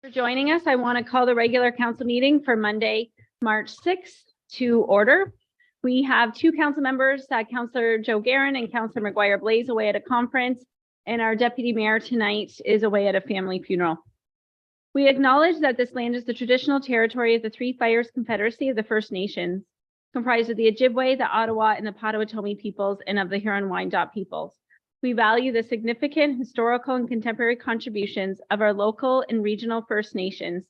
For joining us. I want to call the regular council meeting for Monday, March 6th to order. We have two council members, Councillor Joe Guerin and Councillor McGuire Blaze, away at a conference, and our deputy mayor tonight is away at a family funeral. We acknowledge that this land is the traditional territory of the Three Fires Confederacy of the First Nations, comprised of the Ojibwe, the Ottawa, and the Potawatomi peoples, and of the Huron-Wyandot peoples. We value the significant historical and contemporary contributions of our local and regional First Nations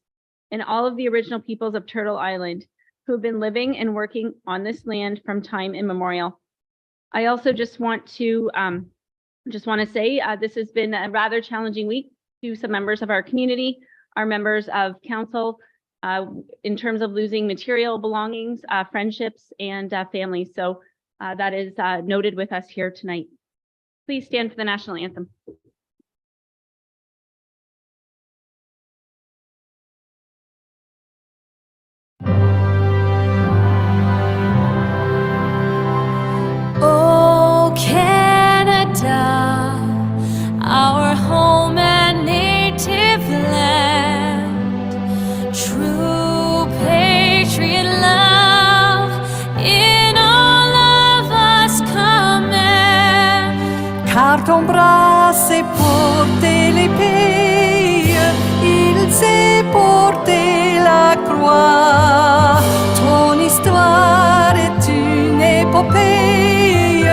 and all of the original peoples of Turtle Island who have been living and working on this land from time immemorial. I also just want to say this has been a rather challenging week to some members of our community, our members of council, in terms of losing material belongings, friendships, and families. So that is noted with us here tonight. Please stand for the national anthem. Oh, Canada, our home and native land, true patriot love in all of us command. Car ton bras s'est porté l'épée, il s'est porté la croix. Ton histoire est une épopée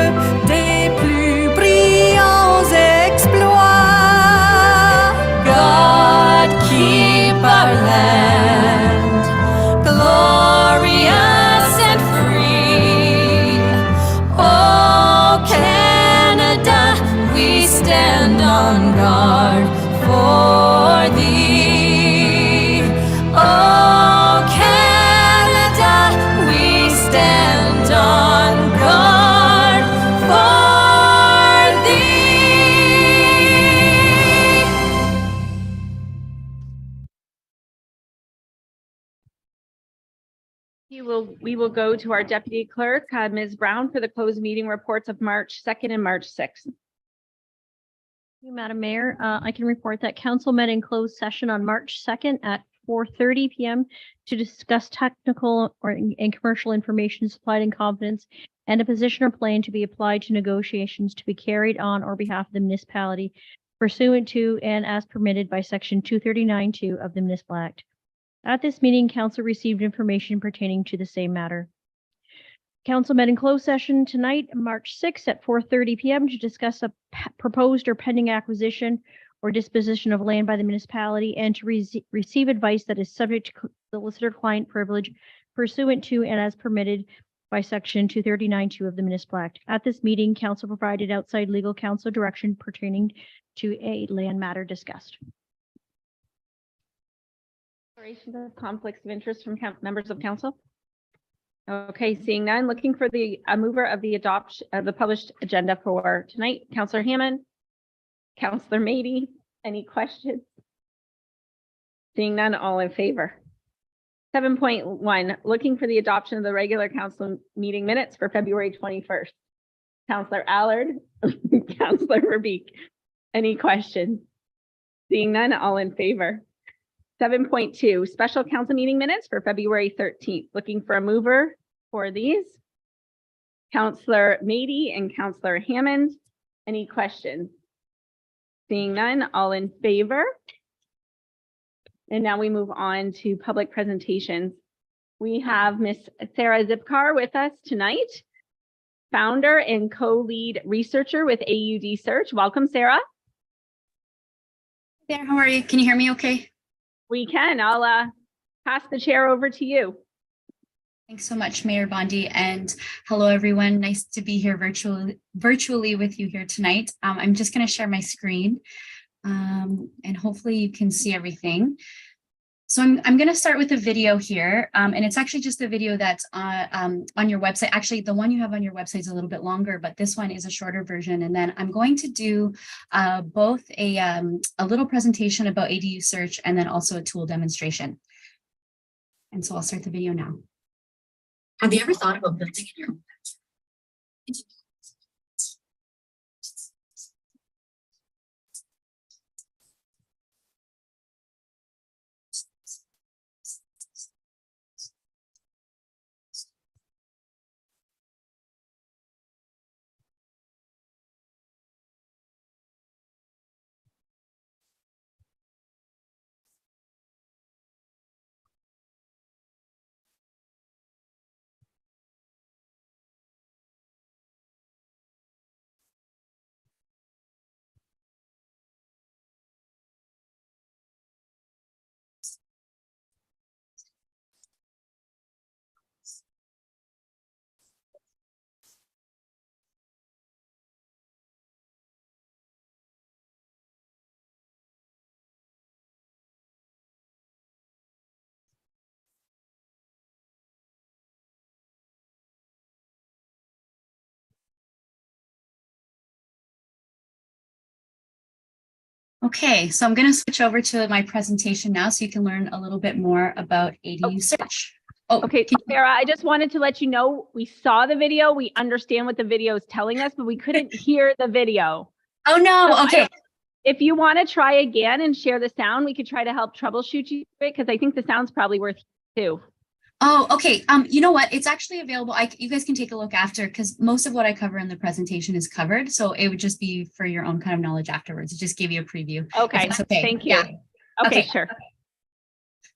des plus brillants exploits. God keep our land glorious and free. Oh, Canada, we stand on guard for thee. Oh, Canada, we stand on guard for thee. We will go to our deputy clerk, Ms. Brown, for the closed meeting reports of March 2nd and March 6th. Thank you, Madam Mayor. I can report that council met in closed session on March 2nd at 4:30 p.m. to discuss technical and commercial information supplied in confidence and a position or plan to be applied to negotiations to be carried on or behalf of the municipality pursuant to and as permitted by section 239(2) of the Municipal Act. At this meeting, council received information pertaining to the same matter. Council met in closed session tonight, March 6th at 4:30 p.m. to discuss a proposed or pending acquisition or disposition of land by the municipality and to receive advice that is subject to solicitor-client privilege pursuant to and as permitted by section 239(2) of the Municipal Act. At this meeting, council provided outside legal counsel direction pertaining to a land matter discussed. Declarations of conflicts of interest from members of council. Okay, seeing none, looking for the mover of the adoption of the published agenda for tonight. Councillor Hammond, Councillor Mady, any questions? Seeing none, all in favor. 7.1, looking for the adoption of the regular council meeting minutes for February 21st. Councillor Allard, Councillor Verbeek, any questions? Seeing none, all in favor. 7.2, special council meeting minutes for February 13th. Looking for a mover for these. Councillor Mady and Councillor Hammond. Any questions? Seeing none, all in favor. And now we move on to public presentations. We have Miss Sarah Zipkar with us tonight, founder and co-lead researcher with AUD Search. Welcome, Sarah. There, how are you? Can you hear me okay? We can. I'll pass the chair over to you. Thanks so much, Mayor Bondi, and hello, everyone. Nice to be here virtually with you here tonight. I'm just going to share my screen, and hopefully you can see everything. So I'm going to start with a video here, and it's actually just a video that's on your website. Actually, the one you have on your website is a little bit longer, but this one is a shorter version. And then I'm going to do both a little presentation about ADU Search and then also a tool demonstration. And so I'll start the video now. Have you ever thought about building in your own Okay, so I'm going to switch over to my presentation now so you can learn a little bit more about ADU search. Oh, Okay, can- Sarah, I just wanted to let you know, we saw the video, we understand what the video is telling us, but we couldn't hear the video. oh no, So okay. If you want to try again and share the sound, we could try to help troubleshoot you because I think the sound's probably worth too. Oh, okay. You know what? It's actually available. You guys can take a look after because most of what I cover in the presentation is covered. So it would just be for your own kind of knowledge afterwards. It just gave you a preview. if Okay, that's okay. thank you. Yeah. Okay, Okay. sure.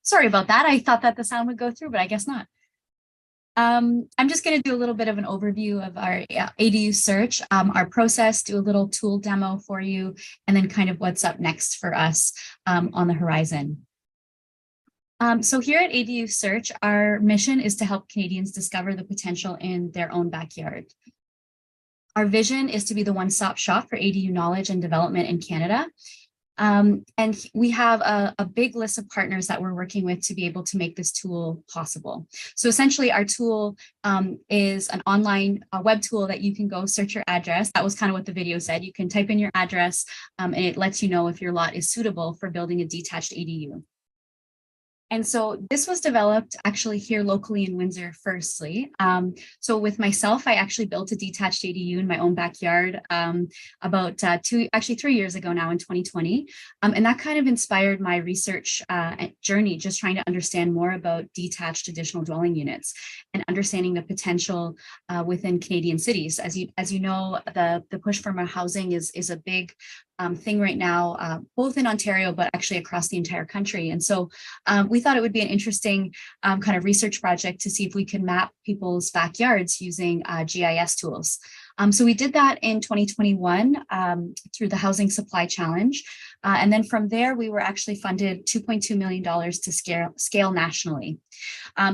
Sorry about that. I thought that the sound would go through, but I guess not. I'm just going to do a little bit of an overview of our ADU search, our process, do a little tool demo for you, and then kind of what's up next for us on the horizon. So here at ADU Search, our mission is to help Canadians discover the potential in their own backyard. Our vision is to be the one-stop shop for ADU knowledge and development in Canada. And we have a big list of partners that we're working with to be able to make this tool possible. So essentially our tool is an online web tool that you can go search your address. That was kind of what the video said. You can type in your address and it lets you know if your lot is suitable for building a detached ADU. And so this was developed actually here locally in Windsor firstly. So with myself, I actually built a detached ADU in my own backyard about 3 years ago now in 2020. And that kind of inspired my research journey, just trying to understand more about detached additional dwelling units and understanding the potential within Canadian cities. As you know, the push for more housing is a big thing right now, both in Ontario, but actually across the entire country. And so we thought it would be an interesting kind of research project to see if we could map people's backyards using GIS tools. So we did that in 2021 through the Housing Supply Challenge. And then from there, we were actually funded $2.2 million to scale nationally.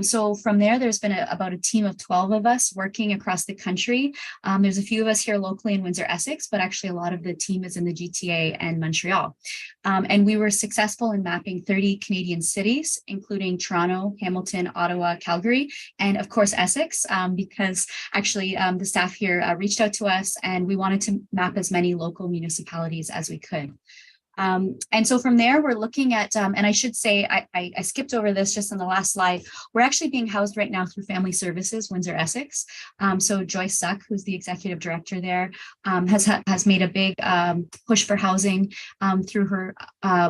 So from there, there's been about a team of 12 of us working across the country. There's a few of us here locally in Windsor, Essex, but actually a lot of the team is in the GTA and Montreal. And we were successful in mapping 30 Canadian cities, including Toronto, Hamilton, Ottawa, Calgary, and of course, Essex, because actually the staff here reached out to us and we wanted to map as many local municipalities as we could. And so from there, we're looking at, and I should say, I skipped over this just in the last slide. We're actually being housed right now through Family Services, Windsor, Essex. So Joyce Suck, who's the executive director there, has made a big push for housing through her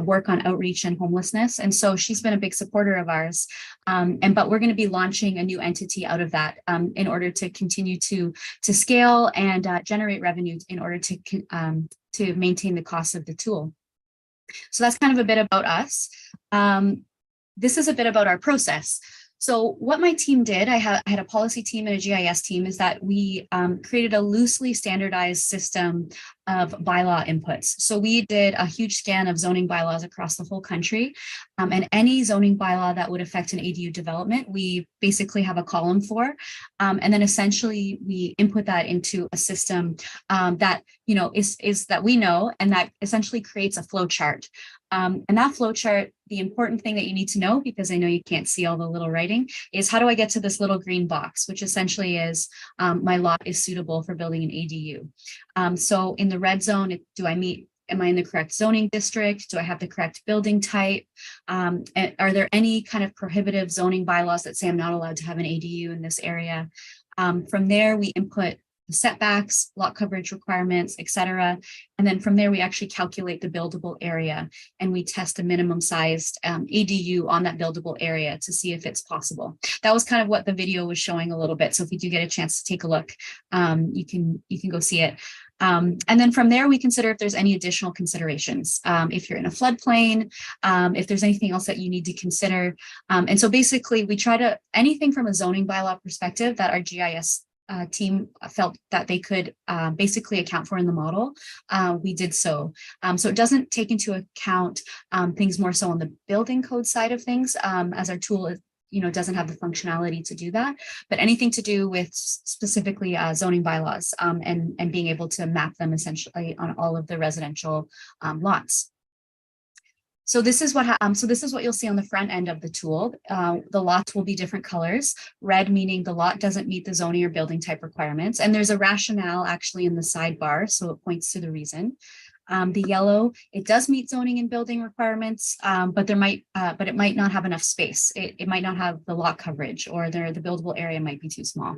work on outreach and homelessness. And so she's been a big supporter of ours. But we're going to be launching a new entity out of that in order to continue to scale and generate revenue in order to maintain the cost of the tool. So that's kind of a bit about us. This is a bit about our process. So what my team did, I had a policy team and a GIS team, is that we created a loosely standardized system of bylaw inputs. So we did a huge scan of zoning bylaws across the whole country, and any zoning bylaw that would affect an ADU development, we basically have a column for, and then essentially we input that into a system that is that we know, and that essentially creates a flow chart. And that flow chart, the important thing that you need to know, because I know you can't see all the little writing, is how do I get to this little green box, which essentially is my lot is suitable for building an ADU. So in the red zone, am I in the correct zoning district? Do I have the correct building type? And are there any kind of prohibitive zoning bylaws that say I'm not allowed to have an ADU in this area? From there, we input the setbacks, lot coverage requirements, etc. And then from there, we actually calculate the buildable area and we test a minimum sized ADU on that buildable area to see if it's possible. That was kind of what the video was showing a little bit. So if you do get a chance to take a look, you can go see it. And then from there, we consider if there's any additional considerations. If you're in a floodplain, if there's anything else that you need to consider. And so basically, we try to, anything from a zoning bylaw perspective that our GIS team felt that they could basically account for in the model, we did so. So it doesn't take into account things more so on the building code side of things, as our tool is, doesn't have the functionality to do that, but anything to do with specifically zoning bylaws and being able to map them essentially on all of the residential lots. So this is what you'll see on the front end of the tool. The lots will be different colors. Red meaning the lot doesn't meet the zoning or building type requirements. And there's a rationale actually in the sidebar, so it points to the reason. The yellow, it does meet zoning and building requirements, but it might not have enough space. It might not have the lot coverage, or the buildable area might be too small.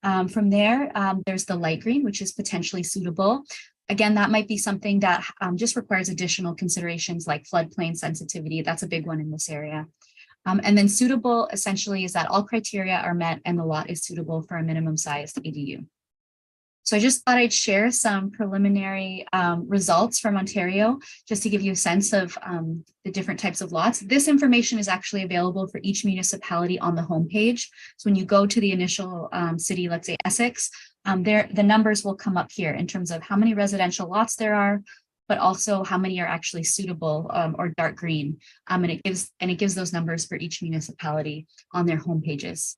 From there, there's the light green, which is potentially suitable. Again, that might be something that just requires additional considerations like floodplain sensitivity. That's a big one in this area. And then suitable essentially is that all criteria are met and the lot is suitable for a minimum sized ADU. So I just thought I'd share some preliminary results from Ontario, just to give you a sense of the different types of lots. This information is actually available for each municipality on the homepage. So when you go to the initial city, let's say Essex, the numbers will come up here in terms of how many residential lots there are, but also how many are actually suitable or dark green. And it gives those numbers for each municipality on their homepages.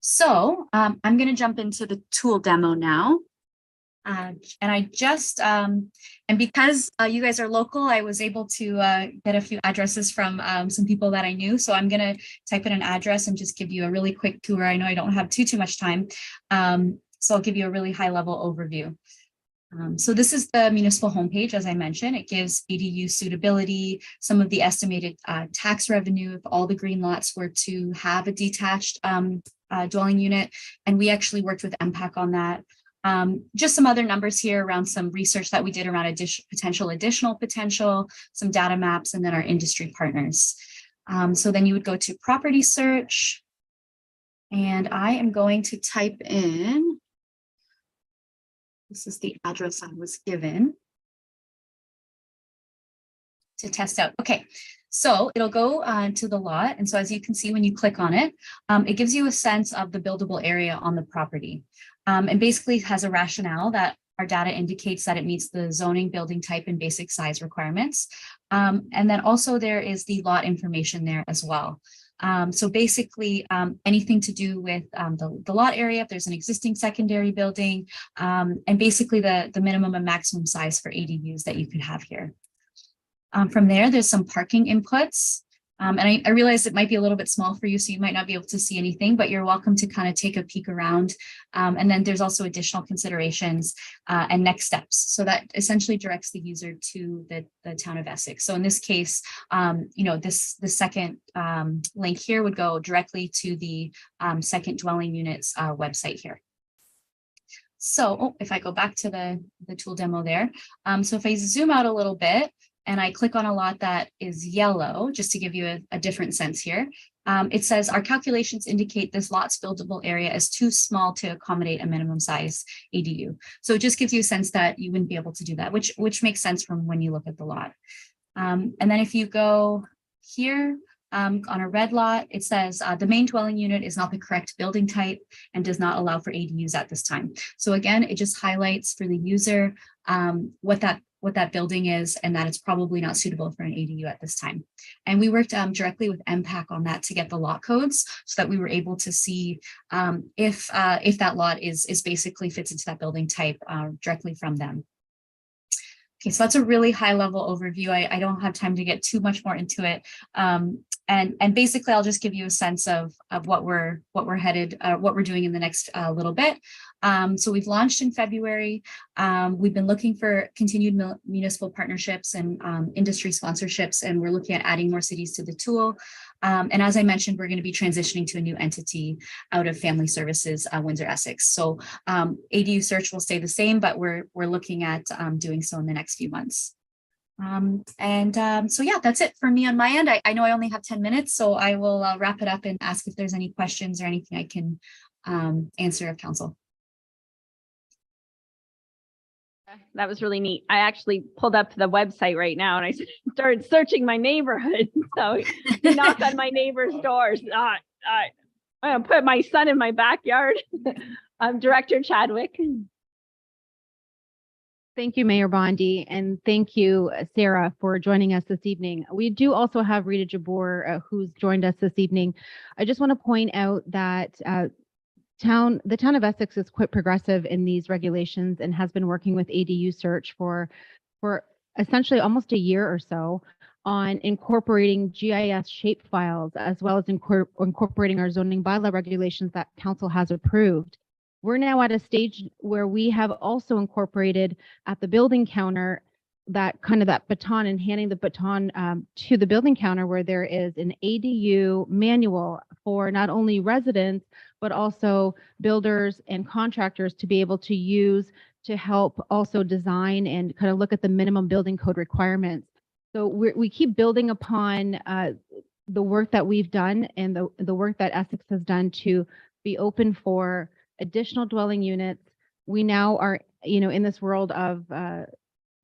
So I'm going to jump into the tool demo now. And I just, and because you guys are local, I was able to get a few addresses from some people that I knew. So I'm going to type in an address and just give you a really quick tour. I know I don't have too much time. So I'll give you a really high level overview. So this is the municipal homepage, as I mentioned. It gives ADU suitability, some of the estimated tax revenue if all the green lots were to have a detached dwelling unit. And we actually worked with MPAC on that. Just some other numbers here around some research that we did around additional potential, some data maps, and then our industry partners. So then you would go to property search. And I am going to type in, this is the address I was given to test out. Okay, so it'll go to the lot. And so as you can see, when you click on it, it gives you a sense of the buildable area on the property. And basically has a rationale that our data indicates that it meets the zoning, building type, and basic size requirements. And then also there is the lot information there as well. So basically anything to do with the lot area, if there's an existing secondary building, and basically the minimum and maximum size for ADUs that you could have here. From there, there's some parking inputs. And I realize it might be a little bit small for you, so you might not be able to see anything, but you're welcome to kind of take a peek around. And then there's also additional considerations and next steps. So that essentially directs the user to the town of Essex. So in this case, the second link here would go directly to the second dwelling units website here. So if I go back to the tool demo there, so if I zoom out a little bit, and I click on a lot that is yellow, just to give you a different sense here. It says our calculations indicate this lot's buildable area is too small to accommodate a minimum size ADU. So it just gives you a sense that you wouldn't be able to do that, which makes sense from when you look at the lot. And then if you go here on a red lot, it says the main dwelling unit is not the correct building type and does not allow for ADUs at this time. So again, it just highlights for the user what that building is, and that it's probably not suitable for an ADU at this time. And we worked directly with MPAC on that to get the lot codes so that we were able to see if that lot is basically fits into that building type directly from them. Okay, so that's a really high level overview. I don't have time to get too much more into it. And basically, I'll just give you a sense of what we're headed, what we're doing in the next little bit. So we've launched in February. We've been looking for continued municipal partnerships and industry sponsorships, and we're looking at adding more cities to the tool. And as I mentioned, we're going to be transitioning to a new entity out of Family Services, Windsor Essex. So ADU search will stay the same, but we're looking at doing so in the next few months. So yeah, that's it for me on my end. I know I only have 10 minutes, so I will wrap it up and ask if there's any questions or anything I can answer of council. That was really neat. I actually pulled up the website right now and I started searching my neighborhood. So you knock on my neighbor's doors. I'm going to put my son in my backyard. I'm Director Chadwick. Thank you, Mayor Bondi, and thank you, Sarah, for joining us this evening. We do also have Rita Jabbour, who's joined us this evening. I just want to point out that the town of Essex is quite progressive in these regulations and has been working with ADU search for essentially almost a year or so on incorporating GIS shape files, as well as incorporating our zoning bylaw regulations that council has approved. We're now at a stage where we have also incorporated at the building counter that kind of that baton and handing the baton to the building counter, where there is an ADU manual for not only residents, but also builders and contractors to be able to use to help also design and kind of look at the minimum building code requirements. So we keep building upon the work that we've done and the work that Essex has done to be open for additional dwelling units. We now are, in this world of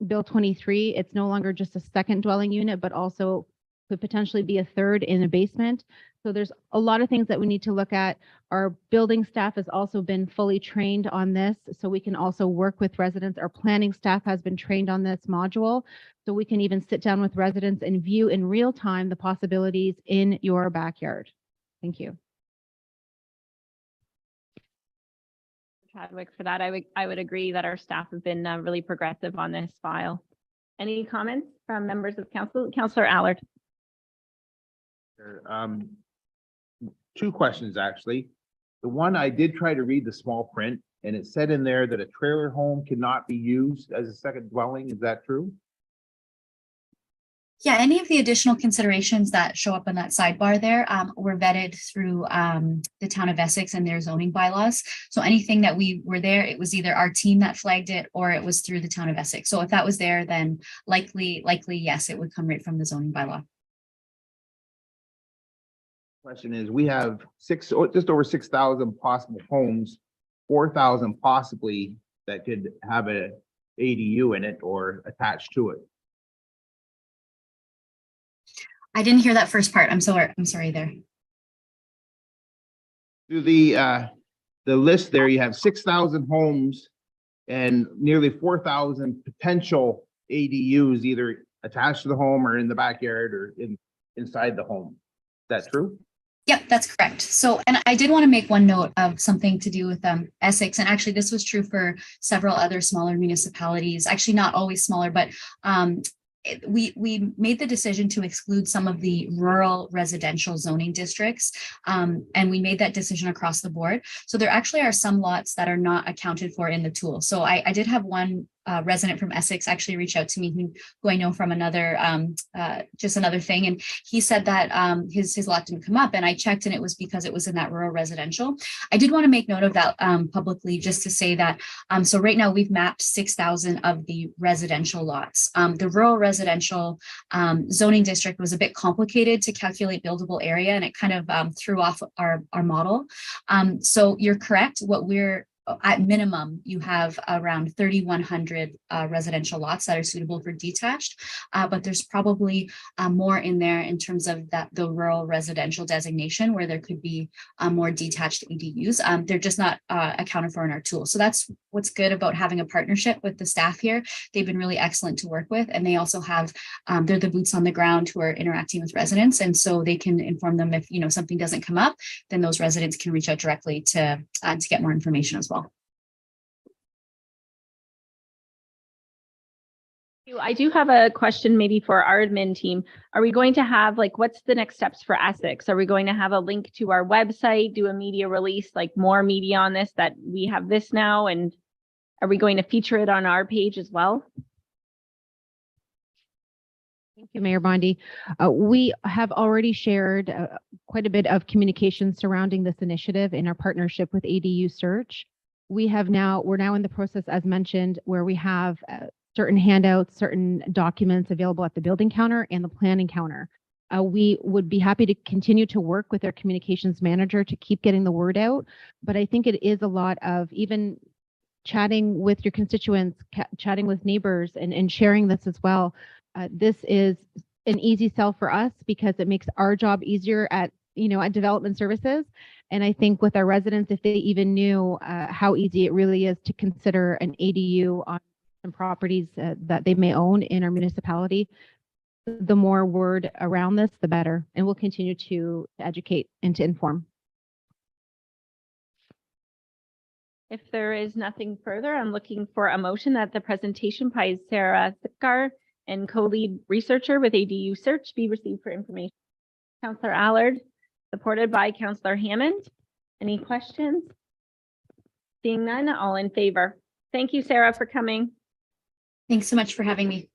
Bill 23, it's no longer just a second dwelling unit, but also could potentially be a third in a basement. So there's a lot of things that we need to look at. Our building staff has also been fully trained on this, so we can also work with residents. Our planning staff has been trained on this module, so we can even sit down with residents and view in real time the possibilities in your backyard. Thank you. Chadwick, for that, I would agree that our staff have been really progressive on this file. Any comments from members of council? Councillor Allard. Two questions, actually. The one, I did try to read the small print, and it said in there that a trailer home cannot be used as a second dwelling. Is that true? Yeah, any of the additional considerations that show up on that sidebar there were vetted through the town of Essex and their zoning bylaws. So anything that we were there, it was either our team that flagged it or it was through the town of Essex. So if that was there, then likely, yes, it would come right from the zoning bylaw. Question is, we have just over 6,000 possible homes, 4,000 possibly that could have a ADU in it or attached to it. I didn't hear that first part. I'm sorry there. Through the list there, you have 6,000 homes and nearly 4,000 potential ADUs, either attached to the home or in the backyard or inside the home. Is that true? Yep, that's correct. So, and I did want to make one note of something to do with Essex. And actually, this was true for several other smaller municipalities, actually not always smaller, but we made the decision to exclude some of the rural residential zoning districts. And we made that decision across the board. So there actually are some lots that are not accounted for in the tool. So I did have one resident from Essex actually reach out to me who I know from another, just another thing. And he said that his lot didn't come up, and I checked and it was because it was in that rural residential. I did want to make note of that publicly, just to say that, so right now we've mapped 6,000 of the residential lots. The rural residential zoning district was a bit complicated to calculate buildable area, and it kind of threw off our model. So you're correct. What we're at minimum, you have around 3,100 residential lots that are suitable for detached, but there's probably more in there in terms of the rural residential designation where there could be more detached ADUs. They're just not accounted for in our tool. So that's what's good about having a partnership with the staff here. They've been really excellent to work with, and they also have, they're the boots on the ground who are interacting with residents, and so they can inform them if something doesn't come up, then those residents can reach out directly to get more information as well. I do have a question maybe for our admin team. Are we going to have, what's the next steps for Essex? Are we going to have a link to our website, do a media release, more media on this, that we have this now? And are we going to feature it on our page as well? Thank you, Mayor Bondi. We have already shared quite a bit of communication surrounding this initiative in our partnership with ADU Search. We're now in the process, as mentioned, where we have certain handouts, certain documents available at the building counter and the planning counter. We would be happy to continue to work with our communications manager to keep getting the word out. But I think it is a lot of even chatting with your constituents, chatting with neighbors and sharing this as well. This is an easy sell for us because it makes our job easier at development services. And I think with our residents, if they even knew how easy it really is to consider an ADU on some properties that they may own in our municipality, the more word around this, the better. And we'll continue to educate and to inform. If there is nothing further, I'm looking for a motion that the presentation by Sarah Sikar and co-lead researcher with ADU Search be received for information. Councillor Allard, supported by Councillor Hammond. Any questions? Seeing none, all in favor. Thank you, Sarah, for coming. Thanks so much for having me.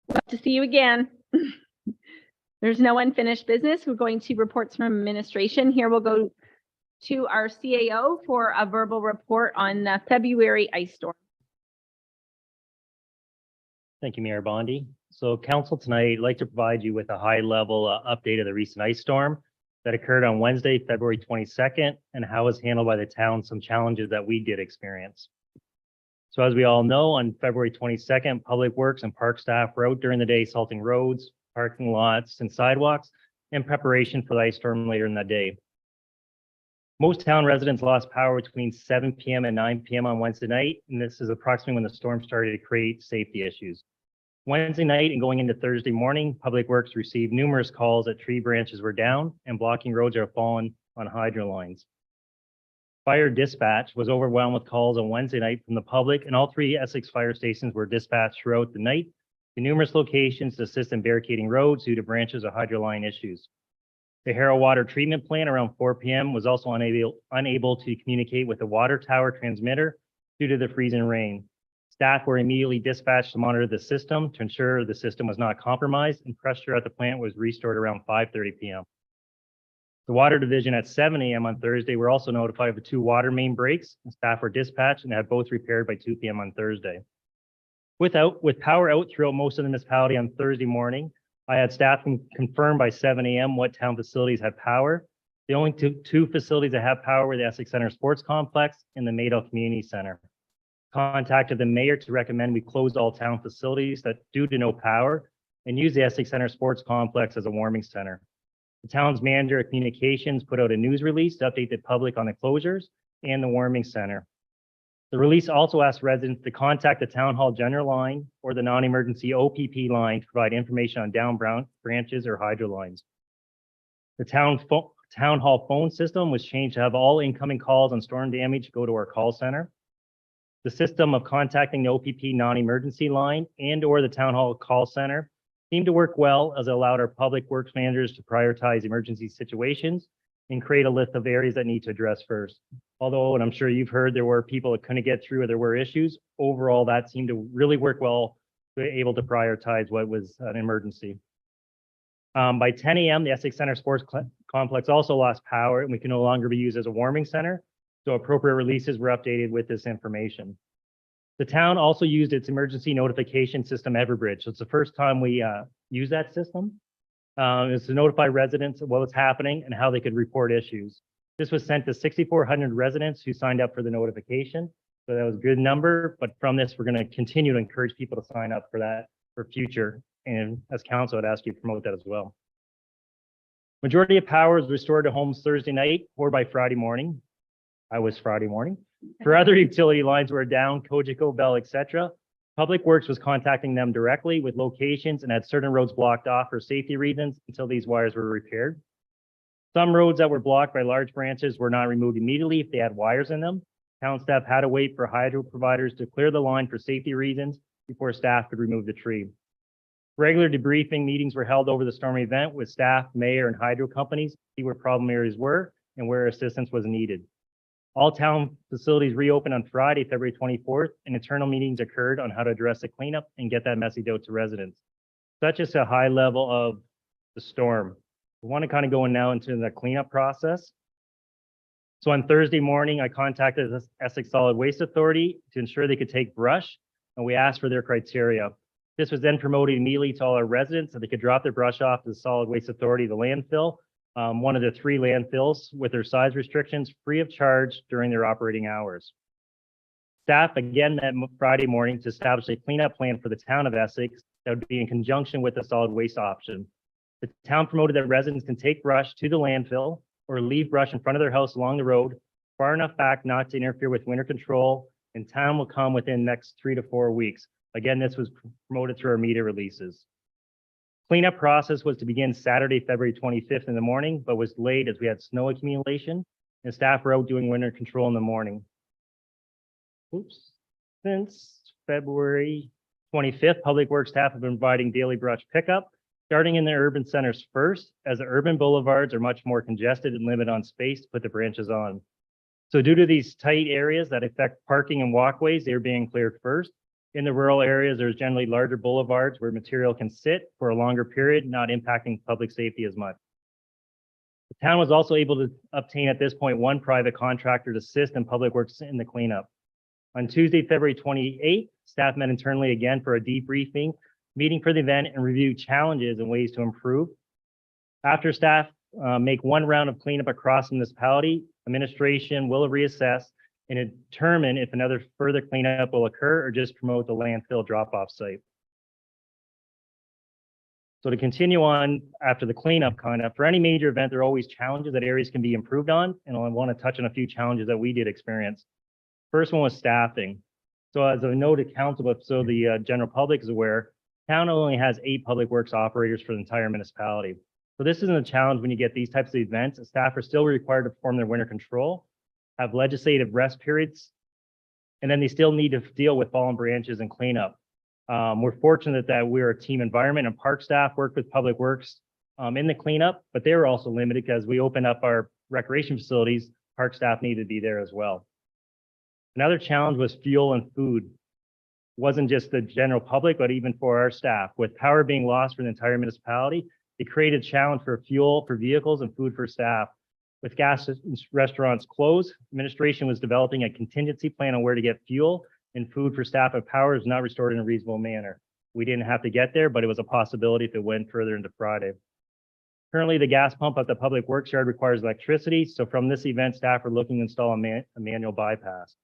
Love to see you again. There's no unfinished business. We're going to reports from administration. Here we'll go to our CAO for a verbal report on the February ice storm. Thank you, Mayor Bondi. So council tonight, I'd like to provide you with a high-level update of the recent ice storm that occurred on Wednesday, February 22nd, and how it was handled by the town, some challenges that we did experience. So as we all know, on February 22nd, Public Works and Park staff were out during the day salting roads, parking lots, and sidewalks in preparation for the ice storm later in the day. Most town residents lost power between 7 p.m. and 9 p.m. on Wednesday night, and this is approximately when the storm started to create safety issues. Wednesday night and going into Thursday morning, Public Works received numerous calls that tree branches were down and blocking roads are fallen on hydro lines. Fire dispatch was overwhelmed with calls on Wednesday night from the public, and all 3 Essex fire stations were dispatched throughout the night to numerous locations to assist in barricading roads due to branches or hydro line issues. The Harrow Water Treatment Plant around 4 p.m. was also unable to communicate with the water tower transmitter due to the freezing rain. Staff were immediately dispatched to monitor the system to ensure the system was not compromised, and pressure at the plant was restored around 5:30 p.m. The water division at 7 a.m. on Thursday were also notified of 2 water main breaks, and staff were dispatched and had both repaired by 2 p.m. on Thursday. With power out throughout most of the municipality on Thursday morning, I had staff confirm by 7 a.m. what town facilities had power. The only two facilities that have power were the Essex Center Sports Complex and the Maydale Community Center. Contacted the mayor to recommend we close all town facilities that due to no power and use the Essex Center Sports Complex as a warming center. The town's manager of communications put out a news release to update the public on the closures and the warming center. The release also asked residents to contact the town hall general line or the non-emergency OPP line to provide information on down branches or hydro lines. The town hall phone system was changed to have all incoming calls on storm damage go to our call center. The system of contacting the OPP non-emergency line and or the town hall call center seemed to work well as it allowed our public works managers to prioritize emergency situations and create a list of areas that need to address first. Although, and I'm sure you've heard, there were people that couldn't get through or there were issues, overall that seemed to really work well, to be able to prioritize what was an emergency. By 10 a.m., the Essex Center Sports Complex also lost power and we can no longer be used as a warming center. So appropriate releases were updated with this information. The town also used its emergency notification system, Everbridge. So it's the first time we use that system. It's to notify residents of what was happening and how they could report issues. This was sent to 6,400 residents who signed up for the notification. So that was a good number, but from this, we're going to continue to encourage people to sign up for that for future. And as council, I'd ask you to promote that as well. Majority of power is restored to homes Thursday night or by Friday morning. I was Friday morning. For other utility lines were down, Cogeco, Bell, etc. Public Works was contacting them directly with locations and had certain roads blocked off for safety reasons until these wires were repaired. Some roads that were blocked by large branches were not removed immediately if they had wires in them. Town staff had to wait for hydro providers to clear the line for safety reasons before staff could remove the tree. Regular debriefing meetings were held over the storm event with staff, mayor, and hydro companies to see where problem areas were and where assistance was needed. All town facilities reopened on Friday, February 24th, and internal meetings occurred on how to address the cleanup and get that message out to residents. That's just a high level of the storm. We want to kind of go in now into the cleanup process. So on Thursday morning, I contacted the Essex Solid Waste Authority to ensure they could take brush, and we asked for their criteria. This was then promoted immediately to all our residents so they could drop their brush off to the Solid Waste Authority, the landfill, one of the 3 landfills with their size restrictions free of charge during their operating hours. Staff again met Friday morning to establish a cleanup plan for the town of Essex that would be in conjunction with the solid waste option. The town promoted that residents can take brush to the landfill or leave brush in front of their house along the road, far enough back not to interfere with winter control, and town will come within the next 3 to 4 weeks. Again, this was promoted through our media releases. Cleanup process was to begin Saturday, February 25th in the morning, but was delayed as we had snow accumulation and staff were out doing winter control in the morning. Since February 25th, Public Works staff have been providing daily brush pickup, starting in the urban centers first, as the urban boulevards are much more congested and limited on space to put the branches on. So due to these tight areas that affect parking and walkways, they're being cleared first. In the rural areas, there's generally larger boulevards where material can sit for a longer period, not impacting public safety as much. The town was also able to obtain at this point one private contractor to assist in public works in the cleanup. On Tuesday, February 28th, staff met internally again for a debriefing meeting for the event and review challenges and ways to improve. After staff make one round of cleanup across the municipality, administration will reassess and determine if another further cleanup will occur or just promote the landfill drop-off site. So to continue on after the cleanup conduct, for any major event, there are always challenges that areas can be improved on, and I want to touch on a few challenges that we did experience. First one was staffing. So as a note to council, but so the general public is aware, town only has 8 public works operators for the entire municipality. So this isn't a challenge when you get these types of events. Staff are still required to perform their winter control, have legislative rest periods, and then they still need to deal with fallen branches and cleanup. We're fortunate that we're a team environment and park staff work with public works in the cleanup, but they were also limited because we opened up our recreation facilities, park staff needed to be there as well. Another challenge was fuel and food. It wasn't just the general public, but even for our staff. With power being lost for the entire municipality, it created a challenge for fuel for vehicles and food for staff. With gas restaurants closed, administration was developing a contingency plan on where to get fuel and food for staff if power is not restored in a reasonable manner. We didn't have to get there, but it was a possibility if it went further into Friday. Currently, the gas pump at the public works yard requires electricity, so from this event, staff are looking to install a manual bypass.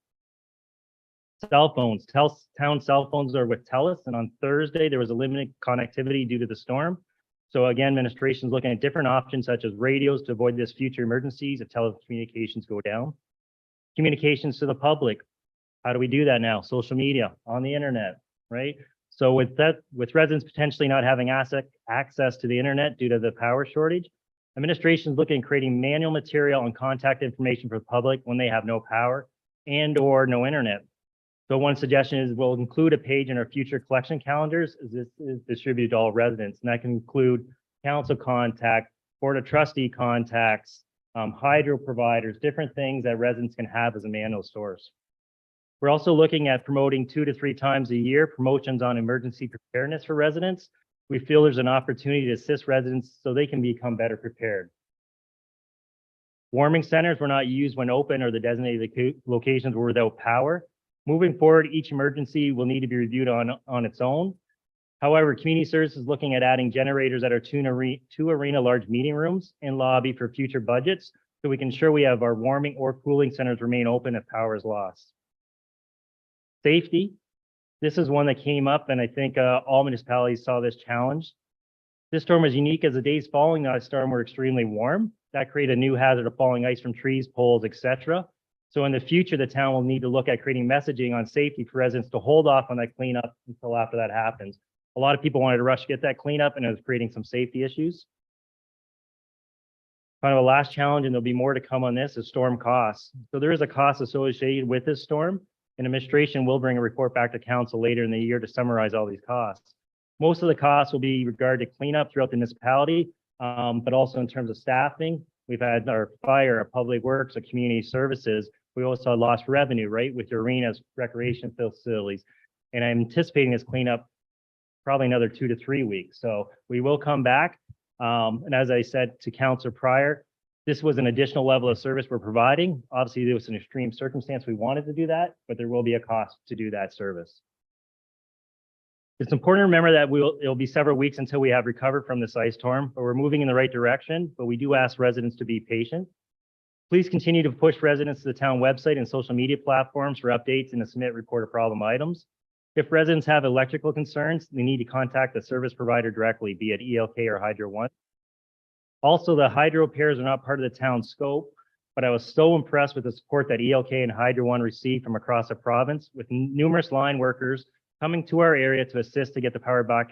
Cell phones, town cell phones are with TELUS, and on Thursday, there was a limited connectivity due to the storm. So again, administration is looking at different options such as radios to avoid this future emergencies if telecommunications go down. Communications to the public. How do we do that now? Social media, on the internet, right? So with residents potentially not having access to the internet due to the power shortage, administration is looking at creating manual material and contact information for the public when they have no power and or no internet. So one suggestion is we'll include a page in our future collection calendars as this is distributed to all residents. And that can include council contact, board of trustee contacts, hydro providers, different things that residents can have as a manual source. We're also looking at promoting 2 to 3 times a year promotions on emergency preparedness for residents. We feel there's an opportunity to assist residents so they can become better prepared. Warming centers were not used when open or the designated locations were without power. Moving forward, each emergency will need to be reviewed on its own. However, community services is looking at adding generators at our 2 arena large meeting rooms and lobby for future budgets so we can ensure we have our warming or cooling centers remain open if power is lost. Safety. This is one that came up, and I think all municipalities saw this challenge. This storm was unique as the days following that storm were extremely warm. That created a new hazard of falling ice from trees, poles, etc. So in the future, the town will need to look at creating messaging on safety for residents to hold off on that cleanup until after that happens. A lot of people wanted to rush to get that cleanup, and it was creating some safety issues. Kind of a last challenge, and there'll be more to come on this, is storm costs. So there is a cost associated with this storm, and administration will bring a report back to council later in the year to summarize all these costs. Most of the costs will be regarding cleanup throughout the municipality, but also in terms of staffing. We've had our fire, our public works, our community services. We also had lost revenue, right, with your arenas, recreation facilities. And I'm anticipating this cleanup probably another 2 to 3 weeks. So we will come back. And as I said to council prior, this was an additional level of service we're providing. Obviously, there was an extreme circumstance we wanted to do that, but there will be a cost to do that service. It's important to remember that it'll be several weeks until we have recovered from this ice storm, but we're moving in the right direction, but we do ask residents to be patient. Please continue to push residents to the town website and social media platforms for updates and to submit report of problem items. If residents have electrical concerns, they need to contact the service provider directly, be it ELK or Hydro One. Also, the hydro repairs are not part of the town's scope, but I was so impressed with the support that ELK and Hydro One received from across the province, with numerous line workers coming to our area to assist to get the power back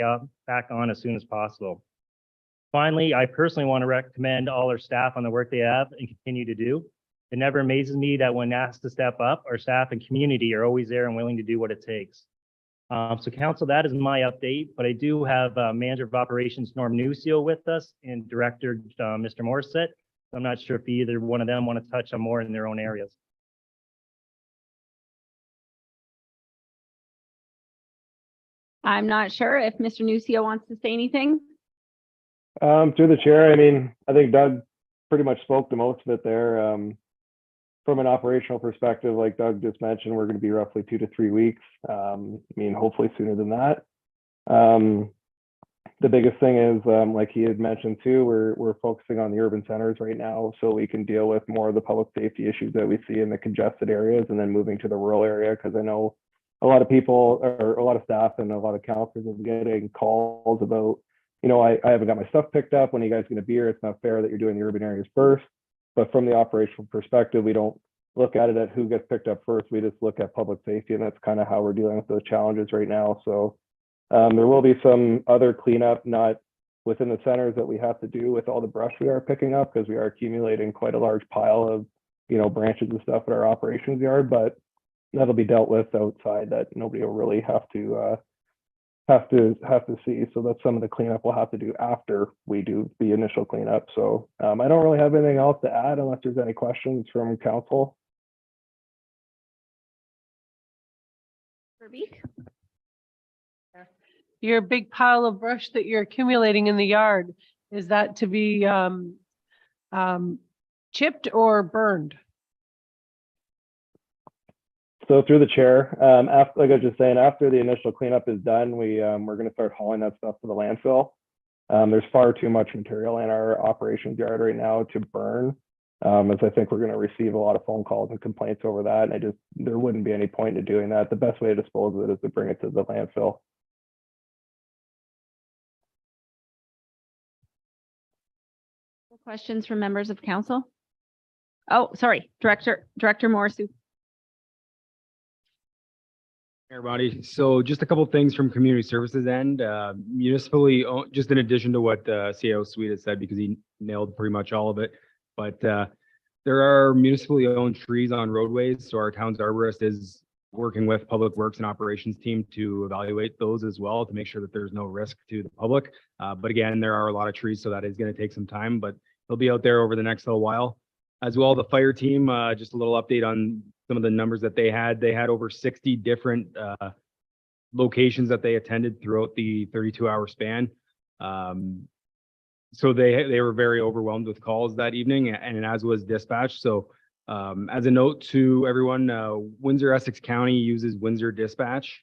on as soon as possible. Finally, I personally want to recommend all our staff on the work they have and continue to do. It never amazes me that when asked to step up, our staff and community are always there and willing to do what it takes. So council, that is my update, but I do have Manager of Operations Norm Nucio with us and Director Mr. Morissette. I'm not sure if either one of them want to touch on more in their own areas. I'm not sure if Mr. Nucio wants to say anything. Through the chair, I mean, I think Doug pretty much spoke to most of it there. From an operational perspective, like Doug just mentioned, we're going to be roughly 2 to 3 weeks. I mean, hopefully sooner than that. The biggest thing is, like he had mentioned too, we're focusing on the urban centers right now, so we can deal with more of the public safety issues that we see in the congested areas, and then moving to the rural area, because I know a lot of people or a lot of staff and a lot of counselors are getting calls about, you know, I haven't got my stuff picked up. When are you guys going to be here? It's not fair that you're doing the urban areas first. But from the operational perspective, we don't look at it at who gets picked up first. We just look at public safety, and that's kind of how we're dealing with those challenges right now. So there will be some other cleanup, not within the centers, that we have to do with all the brush we are picking up, because we are accumulating quite a large pile of, you know, branches and stuff at our operations yard, but that'll be dealt with outside, that nobody will really have to see. So that's some of the cleanup we'll have to do after we do the initial cleanup. So I don't really have anything else to add unless there's any questions from council. Verbeek? Your big pile of brush that you're accumulating in the yard, is that to be chipped or burned? So through the chair, after, like I was just saying, after the initial cleanup is done, we're going to start hauling that stuff to the landfill. There's far too much material in our operations yard right now to burn, as I think we're going to receive a lot of phone calls and complaints over that. And there wouldn't be any point in doing that. The best way to dispose of it is to bring it to the landfill. Questions from members of council? Oh, sorry, Director Morrisou. Everybody, so just a couple of things from community services end, municipally owned, just in addition to what CAO Sweet has said, because he nailed pretty much all of it. But there are municipally owned trees on roadways, so our town's arborist is working with Public Works and Operations team to evaluate those as well, to make sure that there's no risk to the public. But again, there are a lot of trees, so that is going to take some time, but they'll be out there over the next little while. As well, the fire team, just a little update on some of the numbers that they had. They had over 60 different locations that they attended throughout the 32-hour span. So they were very overwhelmed with calls that evening, and as was dispatch. So as a note to everyone, Windsor Essex County uses Windsor Dispatch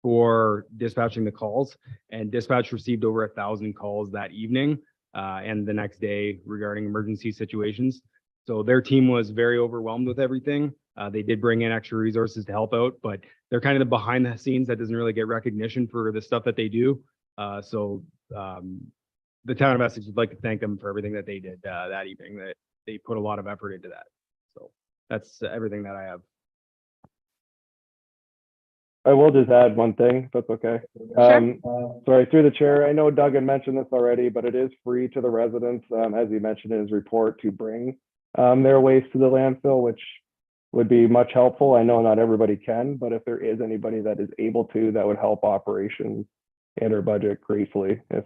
for dispatching the calls, and dispatch received over 1,000 calls that evening and the next day regarding emergency situations. So their team was very overwhelmed with everything. They did bring in extra resources to help out, but they're kind of the behind the scenes that doesn't really get recognition for the stuff that they do. So the town of Essex would like to thank them for everything that they did that evening. That they put a lot of effort into that. So that's everything that I have. I will just add one thing, if that's okay. Sure. Sorry, through the chair, I know Doug had mentioned this already, but it is free to the residents, as he mentioned in his report, to bring their waste to the landfill, which would be much helpful. I know not everybody can, but if there is anybody that is able to, that would help operations and our budget gratefully. If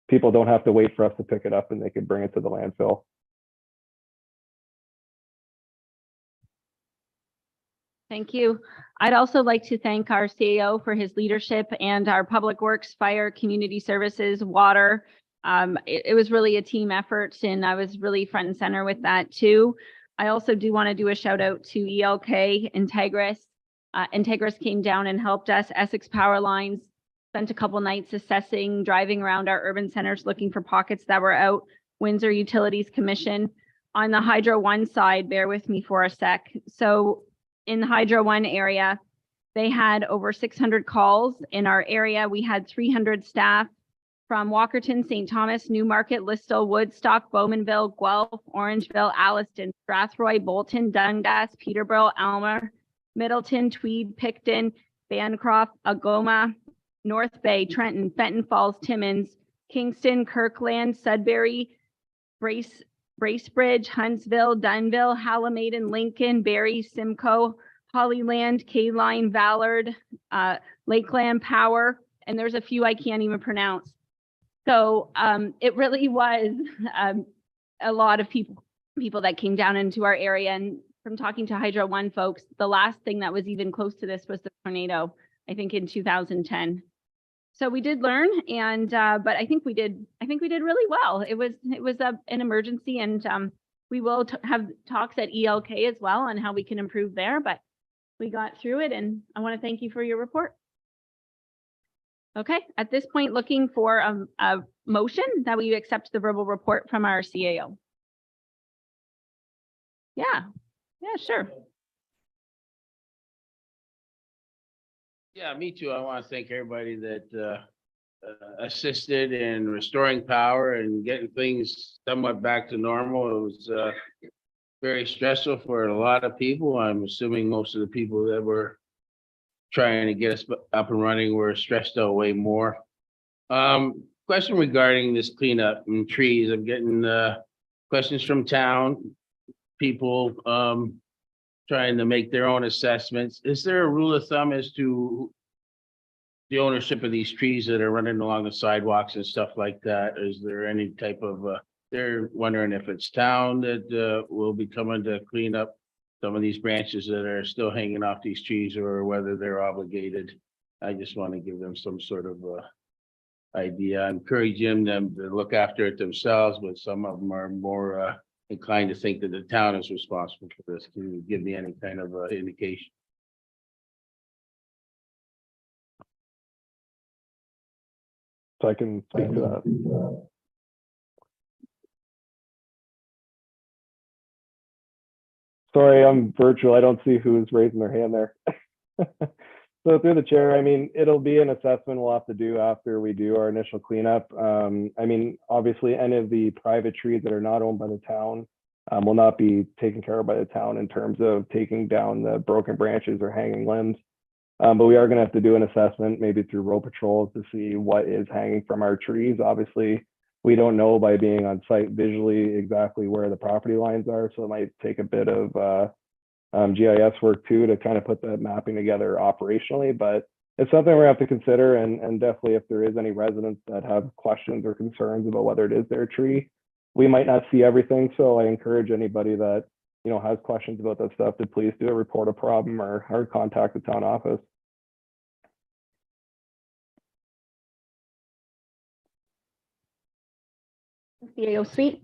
people don't have to wait for us to pick it up and they could bring it to the landfill. Thank you. I'd also like to thank our CEO for his leadership and our Public Works, Fire, Community Services, Water. It was really a team effort, and I was really front and center with that too. I also do want to do a shout out to ELK, Integris. Integris came down and helped us. Essex Power Lines spent a couple nights assessing, driving around our urban centers, looking for pockets that were out. Windsor Utilities Commission. On the Hydro One side, bear with me for a sec. So in the Hydro One area, they had over 600 calls. In our area, we had 300 staff from Walkerton, St. Thomas, Newmarket, Listowel, Woodstock, Bowmanville, Guelph, Orangeville, Alliston, Strathroy, Bolton, Dundas, Peterborough, Aylmer, Middleton, Tweed, Picton, Bancroft, Agoma, North Bay, Trenton, Fenton Falls, Timmins, Kingston, Kirkland, Sudbury, Bracebridge, Huntsville, Dunville, Hallamaden, Lincoln, Barrie, Simcoe, Hollyland, K-Line, Ballard, Lakeland, Power, and there's a few I can't even pronounce. So it really was a lot of people that came down into our area. And from talking to Hydro One folks, the last thing that was even close to this was the tornado. I think in 2010. So we did learn and, but I think we did really well. It was an emergency and, we will have talks at ELK as well on how we can improve there, but we got through it and I want to thank you for your report. Okay, at this point, looking for a motion that we accept the verbal report from our CAO. Yeah, sure. Yeah, me too. I want to thank everybody that assisted in restoring power and getting things somewhat back to normal. It was very stressful for a lot of people. I'm assuming most of the people that were trying to get us up and running were stressed out way more. Question regarding this cleanup and trees. I'm getting questions from town people trying to make their own assessments. Is there a rule of thumb as to the ownership of these trees that are running along the sidewalks and stuff like that? Is there any type of, they're wondering if it's town that will be coming to clean up some of these branches that are still hanging off these trees or whether they're obligated. I just want to give them some sort of idea. I'm encouraging them to look after it themselves, but some of them are more inclined to think that the town is responsible for this. Can you give me any kind of indication? So I can speak to that. Sorry, I'm virtual. I don't see who's raising their hand there. So through the chair, I mean, it'll be an assessment we'll have to do after we do our initial cleanup. I mean, obviously, any of the private trees that are not owned by the town will not be taken care of by the town in terms of taking down the broken branches or hanging limbs. But we are going to have to do an assessment, maybe through road patrols, to see what is hanging from our trees. Obviously, we don't know by being on site visually exactly where the property lines are, so it might take a bit of GIS work too to kind of put that mapping together operationally. But it's something we have to consider, and definitely if there is any residents that have questions or concerns about whether it is their tree, we might not see everything. So I encourage anybody that has questions about that stuff to please do a report a problem or contact the town office. CAO Suite.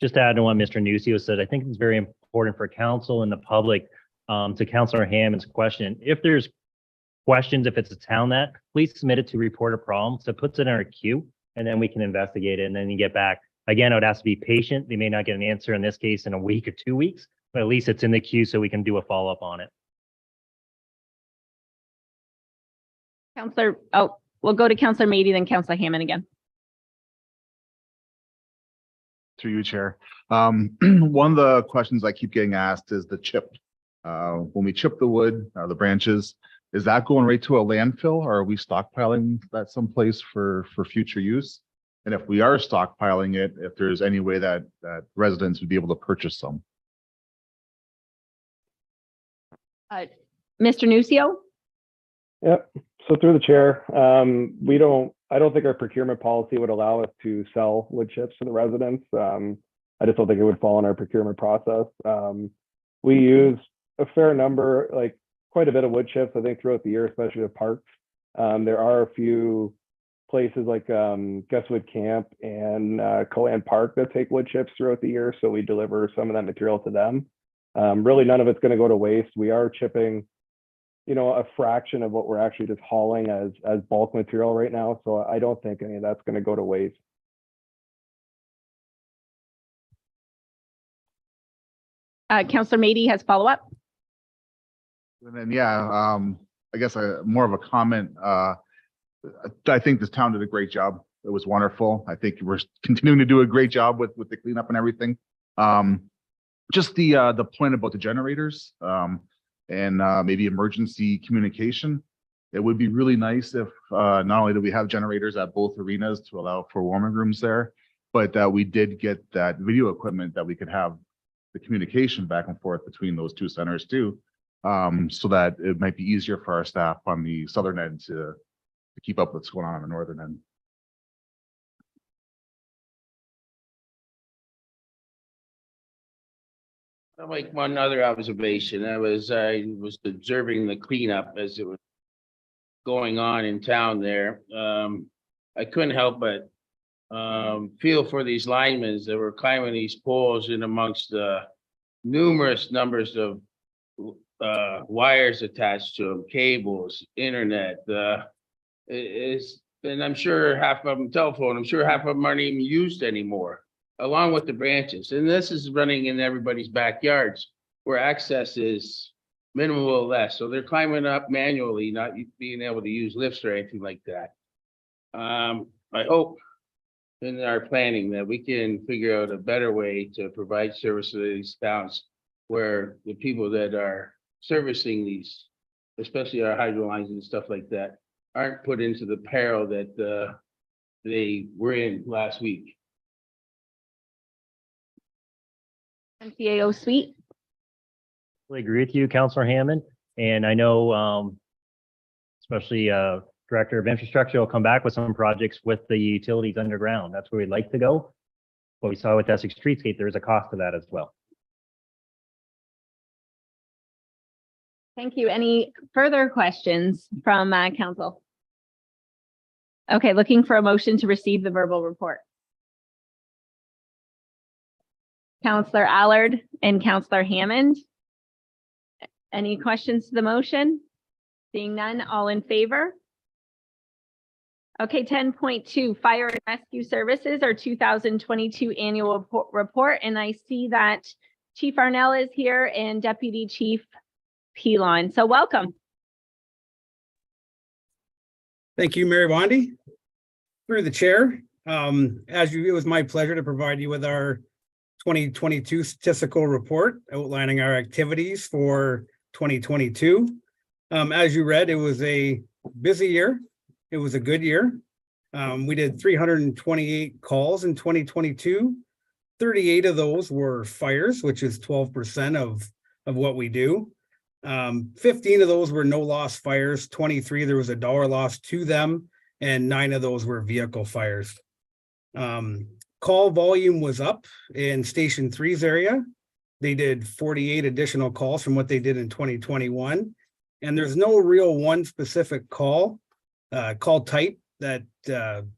Just to add to what Mr. Nucio said, I think it's very important for council and the public to Councillor Hammond's question. If there's questions, if it's a town that, please submit it to report a problem. So it puts it in our queue and then we can investigate it and then you get back. Again, I would ask to be patient. They may not get an answer in this case in a week or 2 weeks, but at least it's in the queue so we can do a follow-up on it. Councillor, we'll go to Councillor Mady, then Councillor Hammond again. Through you, Chair. One of the questions I keep getting asked is the chip. When we chip the wood, the branches, is that going right to a landfill or are we stockpiling that someplace for future use? And if we are stockpiling it, if there's any way that residents would be able to purchase some? Mr. Nucio? Yep. So through the chair, I don't think our procurement policy would allow us to sell wood chips to the residents. I just don't think it would fall in our procurement process. We use a fair number, like quite a bit of wood chips, I think, throughout the year, especially the parks. There are a few places like Guestwood Camp and Coan Park that take wood chips throughout the year, so we deliver some of that material to them. Really, none of it's going to go to waste. We are chipping a fraction of what we're actually just hauling as bulk material right now. So I don't think any of that's going to go to waste. Councillor Mady has follow-up. And then, I guess more of a comment. I think this town did a great job. It was wonderful. I think we're continuing to do a great job with the cleanup and everything. Just the point about the generators. And maybe emergency communication. It would be really nice if not only do we have generators at both arenas to allow for warming rooms there, but that we did get that video equipment that we could have the communication back and forth between those two centers too, so that it might be easier for our staff on the southern end to keep up with what's going on the northern end. I'll make one other observation. I was observing the cleanup as it was going on in town there. I couldn't help but feel for these linemen that were climbing these poles in amongst the numerous numbers of wires attached to them, cables, internet, and I'm sure half of them telephone, I'm sure half of them aren't even used anymore, along with the branches. And this is running in everybody's backyards where access is minimal or less. So they're climbing up manually, not being able to use lifts or anything like that. I hope in our planning that we can figure out a better way to provide service to these towns where the people that are servicing these, especially our hydro lines and stuff like that, aren't put into the peril that they were in last week. MCAO Sweet. I agree with you, Councillor Hammond. And I know, especially Director of Infrastructure will come back with some projects with the utilities underground. That's where we'd like to go. What we saw with Essex Streetscape, there is a cost to that as well. Thank you. Any further questions from council? Okay, looking for a motion to receive the verbal report. Councillor Allard and Councillor Hammond. Any questions to the motion? Seeing none, all in favor? Okay, 10.2, Fire and Rescue Services, our 2022 annual report. And I see that Chief Arnell is here and Deputy Chief Pilon. So welcome. Thank you, Mayor Bondi. Through the chair, it was my pleasure to provide you with our 2022 statistical report outlining our activities for 2022. As you read, it was a busy year. It was a good year. We did 328 calls in 2022. 38 of those were fires, which is 12% of what we do. 15 of those were no loss fires, 23, there was a dollar loss to them, and 9 of those were vehicle fires. Call volume was up in Station 3's area. They did 48 additional calls from what they did in 2021. And there's no real one specific call type that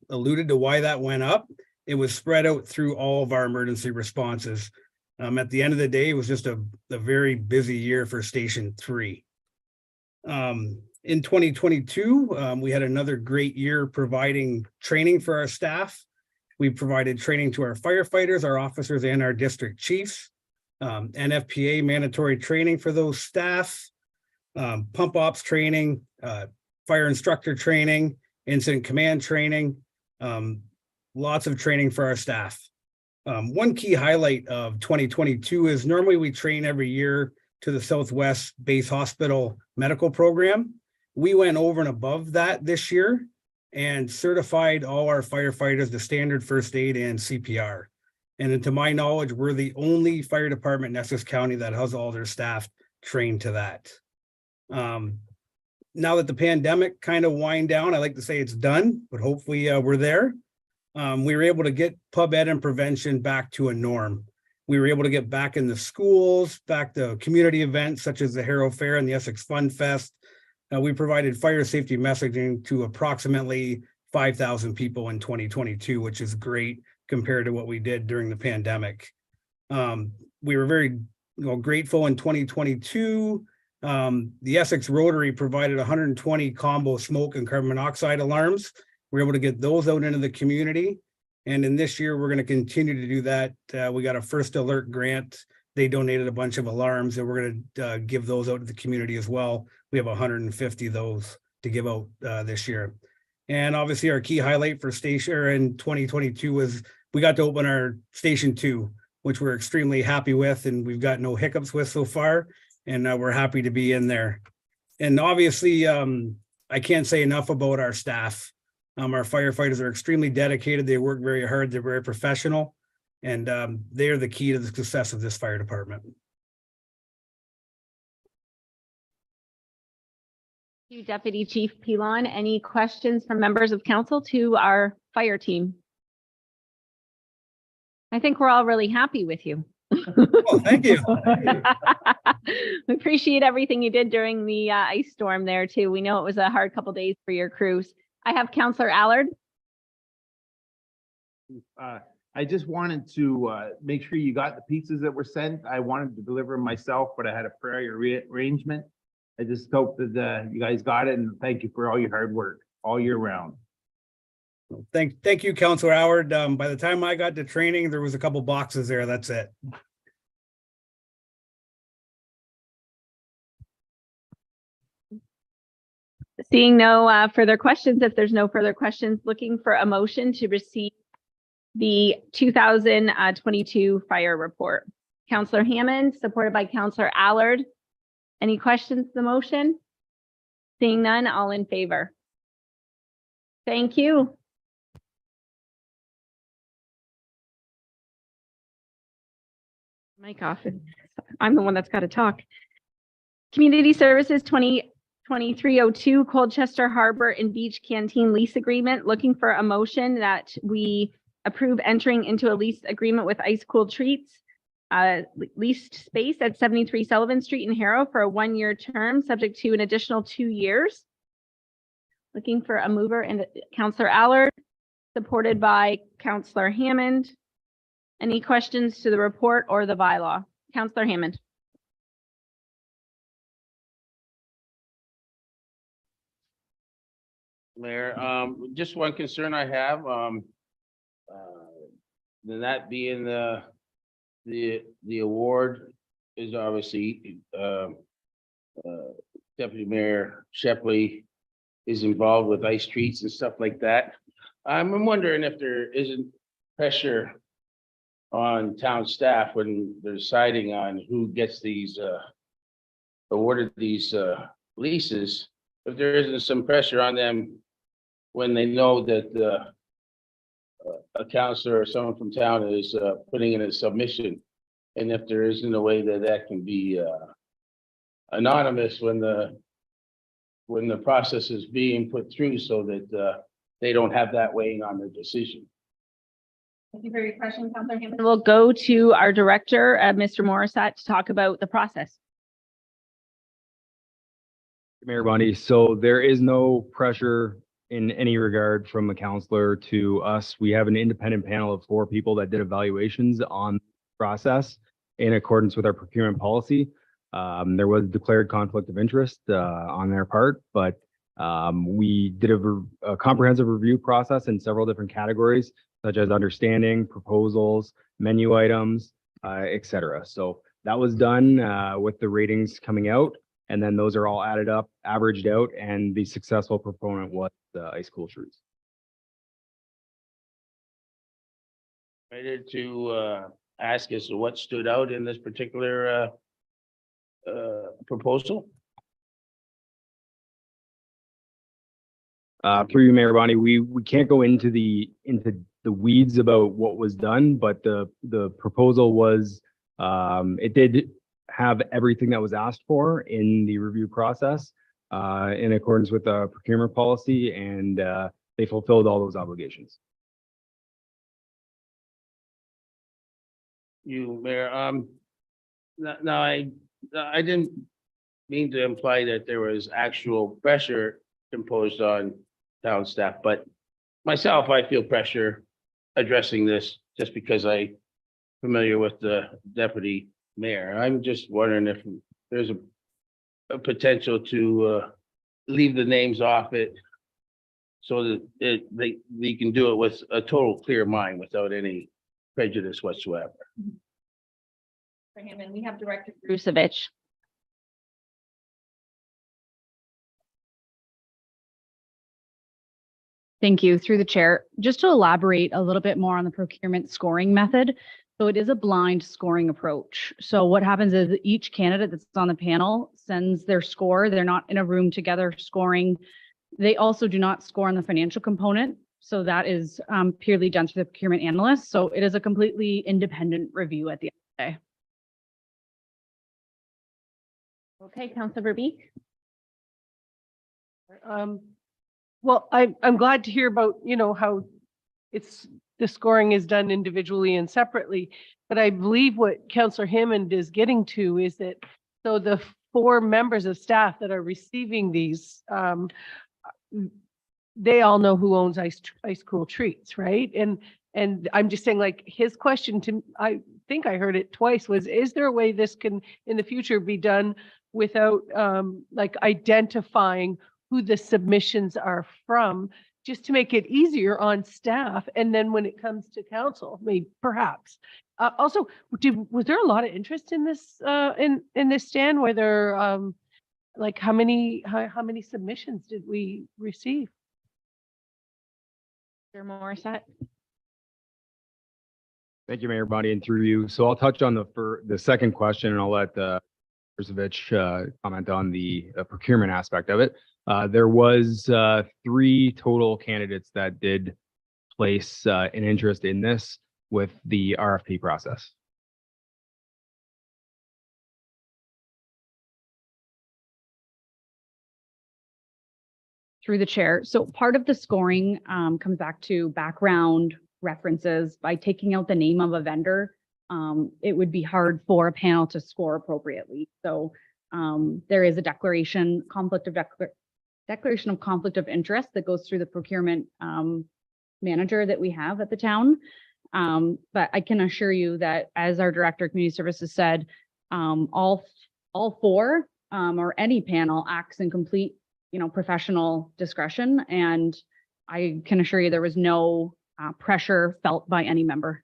alluded to why that went up. It was spread out through all of our emergency responses. At the end of the day, it was just a very busy year for Station 3. In 2022, we had another great year providing training for our staff. We provided training to our firefighters, our officers, and our district chiefs. NFPA mandatory training for those staff, pump ops training, fire instructor training, incident command training, lots of training for our staff. One key highlight of 2022 is normally we train every year to the Southwest Base Hospital Medical Program. We went over and above that this year and certified all our firefighters to standard first aid and CPR. And to my knowledge, we're the only fire department in Essex County that has all their staff trained to that. Now that the pandemic kind of wind down, I like to say it's done, but hopefully we're there. We were able to get pub ed and prevention back to a norm. We were able to get back in the schools, back to community events such as the Harrow Fair and the Essex Fun Fest. We provided fire safety messaging to approximately 5,000 people in 2022, which is great compared to what we did during the pandemic. We were very grateful in 2022. The Essex Rotary provided 120 combo smoke and carbon monoxide alarms. We're able to get those out into the community. And in this year, we're going to continue to do that. We got a First Alert grant. They donated a bunch of alarms and we're going to give those out to the community as well. We have 150 of those to give out this year. And obviously our key highlight for station in 2022 was we got to open our Station 2, which we're extremely happy with and we've got no hiccups with so far. And we're happy to be in there. And obviously, I can't say enough about our staff. Our firefighters are extremely dedicated. They work very hard. They're very professional. And they are the key to the success of this fire department. Thank you, Deputy Chief Pilon. Any questions from members of council to our fire team? I think we're all really happy with you. Oh, thank you. We appreciate everything you did during the ice storm there too. We know it was a hard couple days for your crews. I have Counselor Allard. I just wanted to make sure you got the pieces that were sent. I wanted to deliver them myself, but I had a prior arrangement. I just hope that you guys got it, and thank you for all your hard work all year round. Thank you, Counselor Howard. By the time I got to training, there was a couple boxes there. That's it. Seeing no further questions, if there's no further questions, looking for a motion to receive the 2022 fire report. Counselor Hammond, supported by Counselor Allard. Any questions to the motion? Seeing none, all in favor. Thank you. Mic off. I'm the one that's got to talk. Community Services 2302 Colchester Harbor and Beach Canteen Lease Agreement. Looking for a motion that we approve entering into a lease agreement with Ice Cool Treats, leased space at 73 Sullivan Street in Harrow for a 1-year term, subject to an additional 2 years. Looking for a mover and Counselor Allard, supported by Counselor Hammond. Any questions to the report or the bylaw? Counselor Hammond. Mayor, just one concern I have, then that being the award is obviously, Deputy Mayor Shepley is involved with ice treats and stuff like that. I'm wondering if there isn't pressure on town staff when they're deciding on who gets these, awarded these, leases, if there isn't some pressure on them when they know that, a counselor or someone from town is, putting in a submission. And if there isn't a way that that can be, anonymous when the process is being put through so that, they don't have that weighing on their decision. Thank you for your question, Counselor Hammond. We'll go to our director, Mr. Morissette, to talk about the process. Mayor Bondi, so there is no pressure in any regard from a counselor to us. We have an independent panel of 4 people that did evaluations on the process in accordance with our procurement policy. There was declared conflict of interest on their part, but we did a comprehensive review process in several different categories, such as understanding, proposals, menu items, et cetera. So that was done with the ratings coming out. And then those are all added up, averaged out, and the successful proponent was Ice Cool Treats. Ready to ask as to what stood out in this particular proposal? For you, Mayor Bondi, we can't go into the weeds about what was done, but the proposal was it did have everything that was asked for in the review process in accordance with the procurement policy, and they fulfilled all those obligations. You, Mayor, now I didn't mean to imply that there was actual pressure imposed on town staff, but myself, I feel pressure addressing this just because I'm familiar with the deputy mayor. I'm just wondering if there's a potential to leave the names off it so that they can do it with a total clear mind without any prejudice whatsoever. For him, and we have Director Grusevich. Thank you. Through the chair, just to elaborate a little bit more on the procurement scoring method. So it is a blind scoring approach. So what happens is each candidate that's on the panel sends their score. They're not in a room together scoring. They also do not score on the financial component. So that is purely done through the procurement analyst. So it is a completely independent review at the end of the day. Okay, Councilor Verbeek. Well, I'm glad to hear about, how the scoring is done individually and separately. But I believe what Counselor Hammond is getting to is that, so the 4 members of staff that are receiving these, they all know who owns Ice Cool Treats, right? And I'm just saying, like, his question to, I think I heard it twice, was, is there a way this can in the future be done without like identifying who the submissions are from, just to make it easier on staff? And then when it comes to council, maybe perhaps. Also, was there a lot of interest in this in this, Stan? Were there like how many submissions did we receive? Mr. Morissette. Thank you, Mayor Bondi, and through you. So I'll touch on the second question, and I'll let Krzyzewicz comment on the procurement aspect of it. There was 3 total candidates that did place an interest in this with the RFP process. Through the chair. So part of the scoring comes back to background references. By taking out the name of a vendor, it would be hard for a panel to score appropriately. So there is a declaration of conflict of interest that goes through the procurement manager that we have at the town. But I can assure you that, as our Director of Community Services said, all 4 or any panel acts in complete, professional discretion. And I can assure you there was no pressure felt by any member.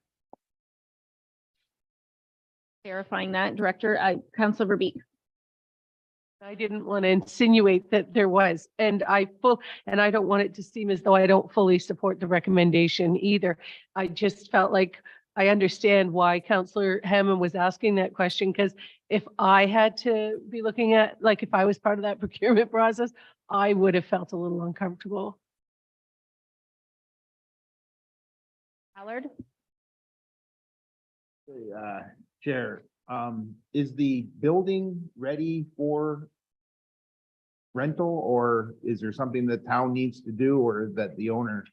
Clarifying that, Director, Councilor Verbeek. I didn't want to insinuate that there was, and I don't want it to seem as though I don't fully support the recommendation either. I just felt like I understand why Councillor Hammond was asking that question, because if I had to be looking at, like, if I was part of that procurement process, I would have felt a little uncomfortable. Allard. Chair, is the building ready for rental, or is there something the town needs to do, or that the owner?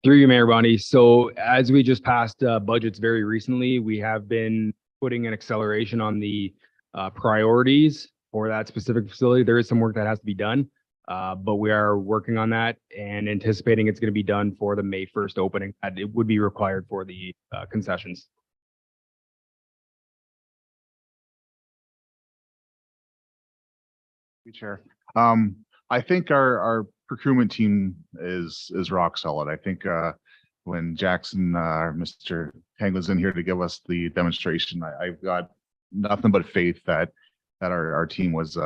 Through you, Mayor Bondi. So as we just passed budgets very recently, we have been putting an acceleration on the priorities for that specific facility. There is some work that has to be done, but we are working on that and anticipating it's going to be done for the May 1st opening. And it would be required for the concessions. Chair. I think our procurement team is rock solid. I think when Jackson, Mr. Hanglin's in here to give us the demonstration, I've got nothing but faith that our team was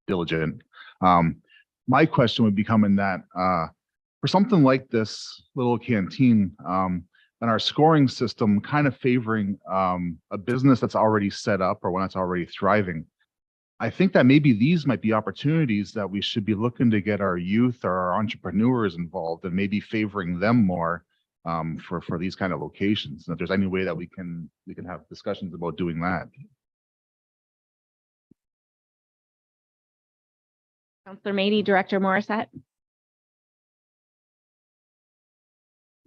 diligent. My question would be coming that for something like this little canteen and our scoring system kind of favoring a business that's already set up or one that's already thriving, I think that maybe these might be opportunities that we should be looking to get our youth or our entrepreneurs involved and maybe favoring them more for these kind of locations. And if there's any way that we can have discussions about doing that. Councilor Mady, Director Morissette.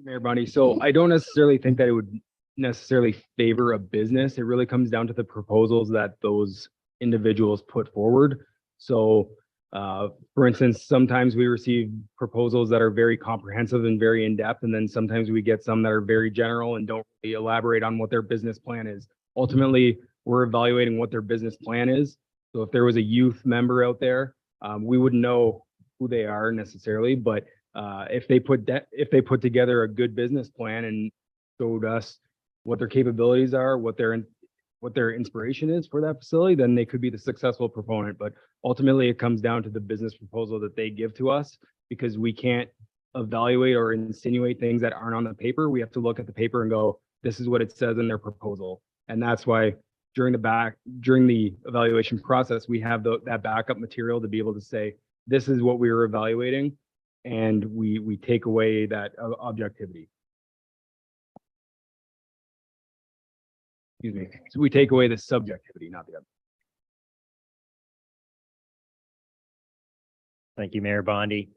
Mayor Bondi. So I don't necessarily think that it would necessarily favor a business. It really comes down to the proposals that those individuals put forward. So for instance, sometimes we receive proposals that are very comprehensive and very in-depth, and then sometimes we get some that are very general and don't really elaborate on what their business plan is. Ultimately, we're evaluating what their business plan is. So if there was a youth member out there, we wouldn't know who they are necessarily, but if they put together a good business plan and showed us what their capabilities are, what their inspiration is for that facility, then they could be the successful proponent. But ultimately, it comes down to the business proposal that they give to us, because we can't evaluate or insinuate things that aren't on the paper. We have to look at the paper and go, this is what it says in their proposal. And that's why during the evaluation process, we have that backup material to be able to say, this is what we were evaluating, and we take away that objectivity. Excuse me. So we take away the subjectivity, not the other. Thank you, Mayor Bondi.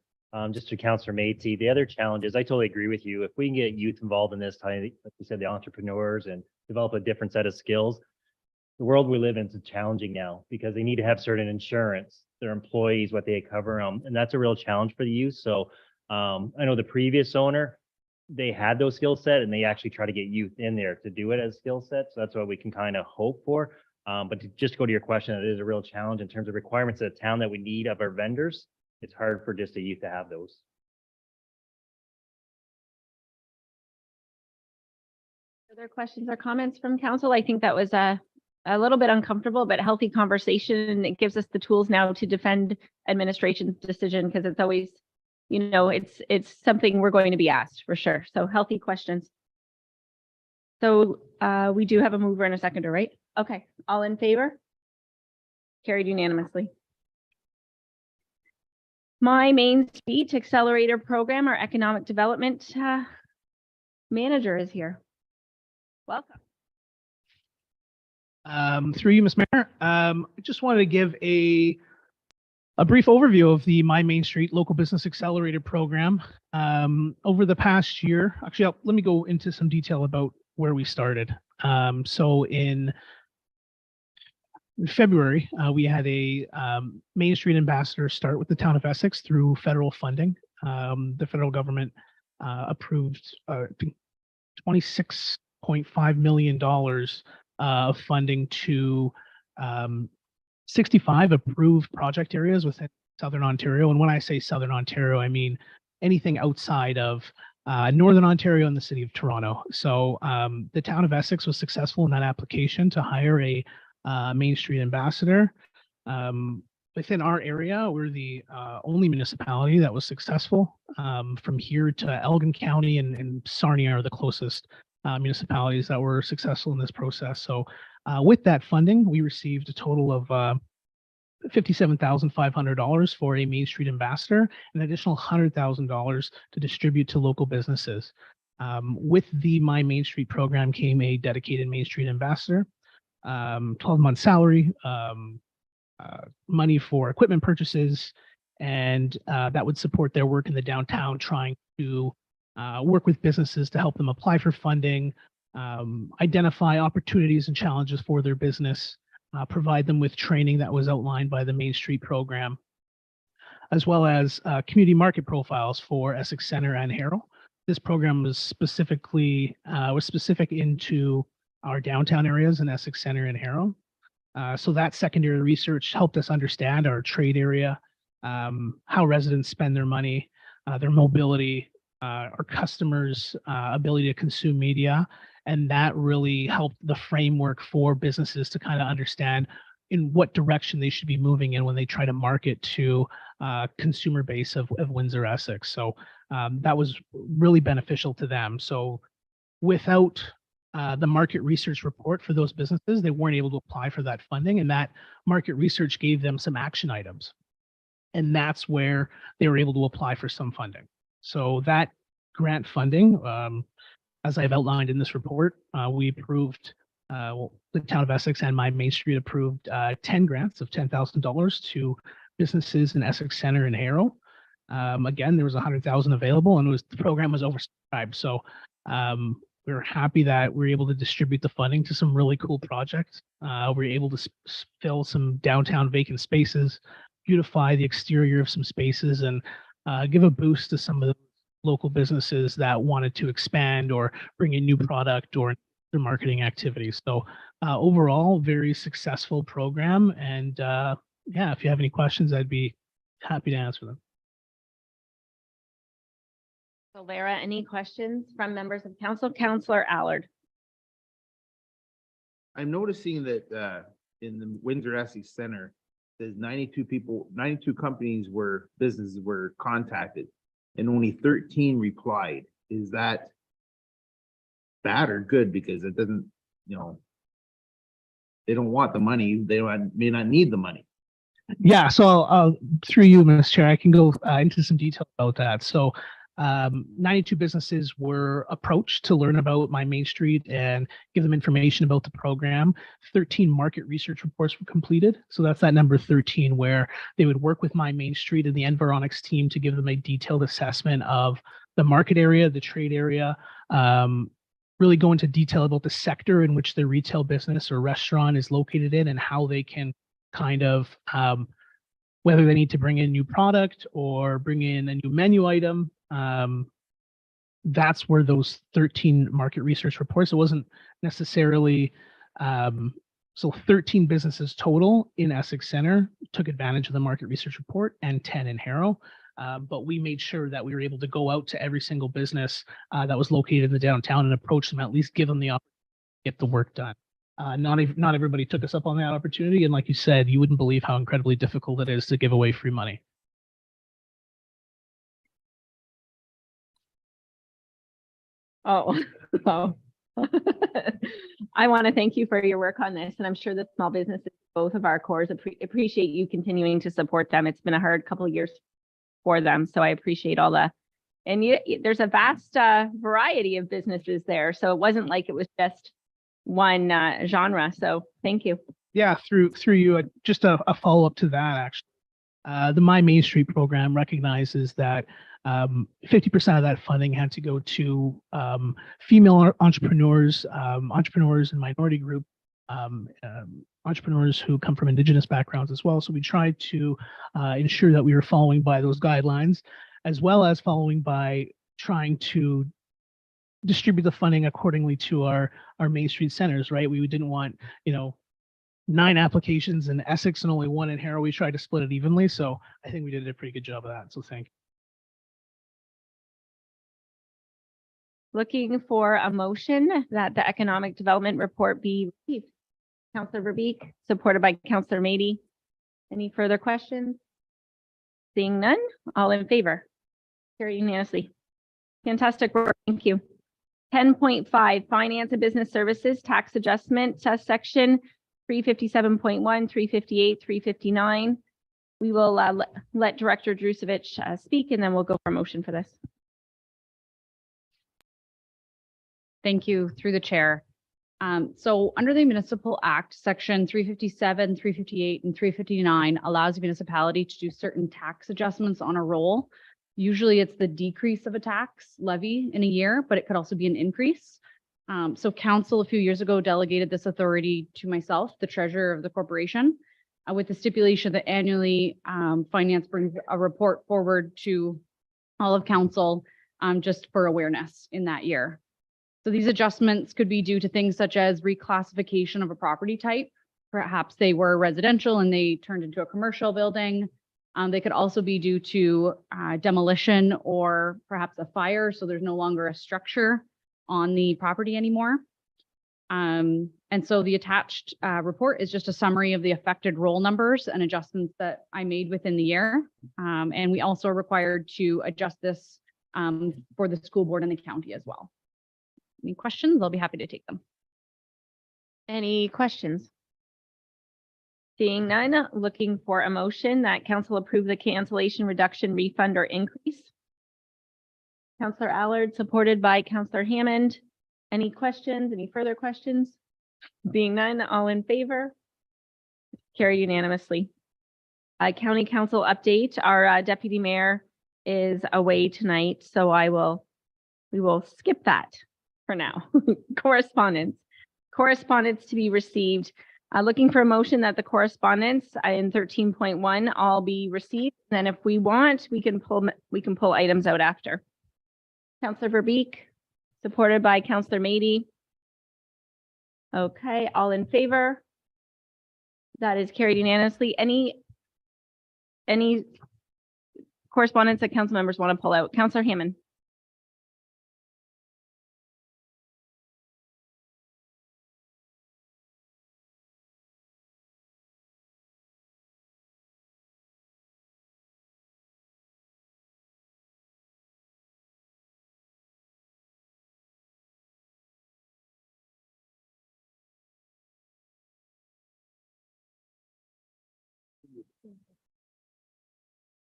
Just to Councillor Matey, the other challenge is, I totally agree with you. If we can get youth involved in this, like you said, the entrepreneurs, and develop a different set of skills, the world we live in is challenging now because they need to have certain insurance, their employees, what they cover, and that's a real challenge for the youth. So I know the previous owner, they had those skill set and they actually try to get youth in there to do it as skill sets. So that's what we can kind of hope for. But to just go to your question, it is a real challenge in terms of requirements of the town that we need of our vendors. It's hard for just a youth to have those. Other questions or comments from council? I think that was a little bit uncomfortable, but healthy conversation. It gives us the tools now to defend administration's decision because it's always, it's something we're going to be asked for sure. So healthy questions. So we do have a mover and a seconder, right? Okay, all in favor? Carried unanimously. My Main Street Accelerator Program, our economic development manager is here. Welcome. Through you, Ms. Mayor, I just wanted to give a brief overview of the My Main Street Local Business Accelerator Program. Over the past year, actually, let me go into some detail about where we started. So in February, we had a Main Street ambassador start with the town of Essex through federal funding. The federal government approved $26.5 million of funding to 65 approved project areas within Southern Ontario. And when I say Southern Ontario, I mean anything outside of Northern Ontario and the city of Toronto. So the town of Essex was successful in that application to hire a Main Street ambassador. Within our area, we're the only municipality that was successful. From here to Elgin County and Sarnia are the closest municipalities that were successful in this process. So with that funding, we received a total of $57,500 for a Main Street ambassador, an additional $100,000 to distribute to local businesses. With the My Main Street program came a dedicated Main Street ambassador, 12-month salary, money for equipment purchases, and that would support their work in the downtown, trying to work with businesses to help them apply for funding, identify opportunities and challenges for their business, provide them with training that was outlined by the Main Street program, as well as community market profiles for Essex Center and Harrow. This program was specific into our downtown areas in Essex Center and Harrow. So that secondary research helped us understand our trade area, how residents spend their money, their mobility, our customers' ability to consume media. And that really helped the framework for businesses to kind of understand in what direction they should be moving in when they try to market to consumer base of Windsor Essex. So that was really beneficial to them. So without the market research report for those businesses, they weren't able to apply for that funding, and that market research gave them some action items. And that's where they were able to apply for some funding. So that grant funding, as I've outlined in this report, we approved, the town of Essex and My Main Street approved 10 grants of $10,000 to businesses in Essex Center and Harrow. Again, there was 100,000 available, and the program was oversubscribed. So we were happy that we were able to distribute the funding to some really cool projects. We were able to fill some downtown vacant spaces, beautify the exterior of some spaces, and give a boost to some of the local businesses that wanted to expand or bring a new product or their marketing activities. So overall, very successful program. And yeah, if you have any questions, I'd be happy to answer them. So Lara, any questions from members of council? Councillor Allard. I'm noticing that in the Windsor Essex Center, there's 92 businesses were contacted and only 13 replied. Is that bad or good? Because it doesn't, they don't want the money. They may not need the money. Yeah, so through you, Ms. Chair, I can go into some detail about that. So 92 businesses were approached to learn about My Main Street and give them information about the program. 13 market research reports were completed. So that's that number 13, where they would work with My Main Street and the Environics team to give them a detailed assessment of the market area, the trade area, really go into detail about the sector in which their retail business or restaurant is located in and how they can kind of whether they need to bring in new product or bring in a new menu item. That's where those 13 market research reports, it wasn't necessarily, so 13 businesses total in Essex Center took advantage of the market research report and 10 in Harrow. But we made sure that we were able to go out to every single business that was located in the downtown and approach them, at least give them the opportunity to get the work done. Not everybody took us up on that opportunity. And like you said, you wouldn't believe how incredibly difficult it is to give away free money. Oh, oh. I want to thank you for your work on this, and I'm sure that small businesses, both of our cores, appreciate you continuing to support them. It's been a hard couple of years for them, so I appreciate all the. And there's a vast variety of businesses there, so it wasn't like it was just one genre. So thank you. Yeah, through you, just a follow up to that actually. The My Main Street program recognizes that 50% of that funding had to go to female entrepreneurs, entrepreneurs and minority group entrepreneurs who come from Indigenous backgrounds as well. So we tried to ensure that we were following by those guidelines, as well as following by trying to distribute the funding accordingly to our Main Street centers, right? We didn't want, 9 applications in Essex and only 1 in Harrow. We tried to split it evenly. So I think we did a pretty good job of that. So thank you. Looking for a motion that the economic development report be received. Councillor Verbeek, supported by Councillor Mady. Any further questions? Seeing none, all in favor? Carry unanimously. Fantastic work, thank you. 10.5, Finance and Business Services Tax Adjustment, Section 357.1, 358, 359. We will let Director Drusevich speak, and then we'll go for a motion for this. Thank you, through the chair. So under the Municipal Act, Section 357, 358, and 359 allows a municipality to do certain tax adjustments on a roll. Usually it's the decrease of a tax levy in a year, but it could also be an increase. So council a few years ago delegated this authority to myself, the treasurer of the corporation, with the stipulation that annually finance brings a report forward to all of council just for awareness in that year. So these adjustments could be due to things such as reclassification of a property type. Perhaps they were residential and they turned into a commercial building. They could also be due to demolition or perhaps a fire, so there's no longer a structure on the property anymore. And so the attached report is just a summary of the affected roll numbers and adjustments that I made within the year. And we also are required to adjust this for the school board and the county as well. Any questions? I'll be happy to take them. Any questions? Seeing none, looking for a motion that council approve the cancellation, reduction, refund, or increase. Councillor Allard, supported by Councillor Hammond. Any questions? Any further questions? Being none, all in favor? Carried unanimously. County Council update. Our deputy mayor is away tonight, so we will skip that for now. Correspondence to be received. Looking for a motion that the correspondence in 13.1 all be received. Then if we want, we can pull items out after. Councillor Verbeek, supported by Councillor Mady. Okay, all in favor? That is carried unanimously. Any correspondence that council members want to pull out? Councillor Hammond.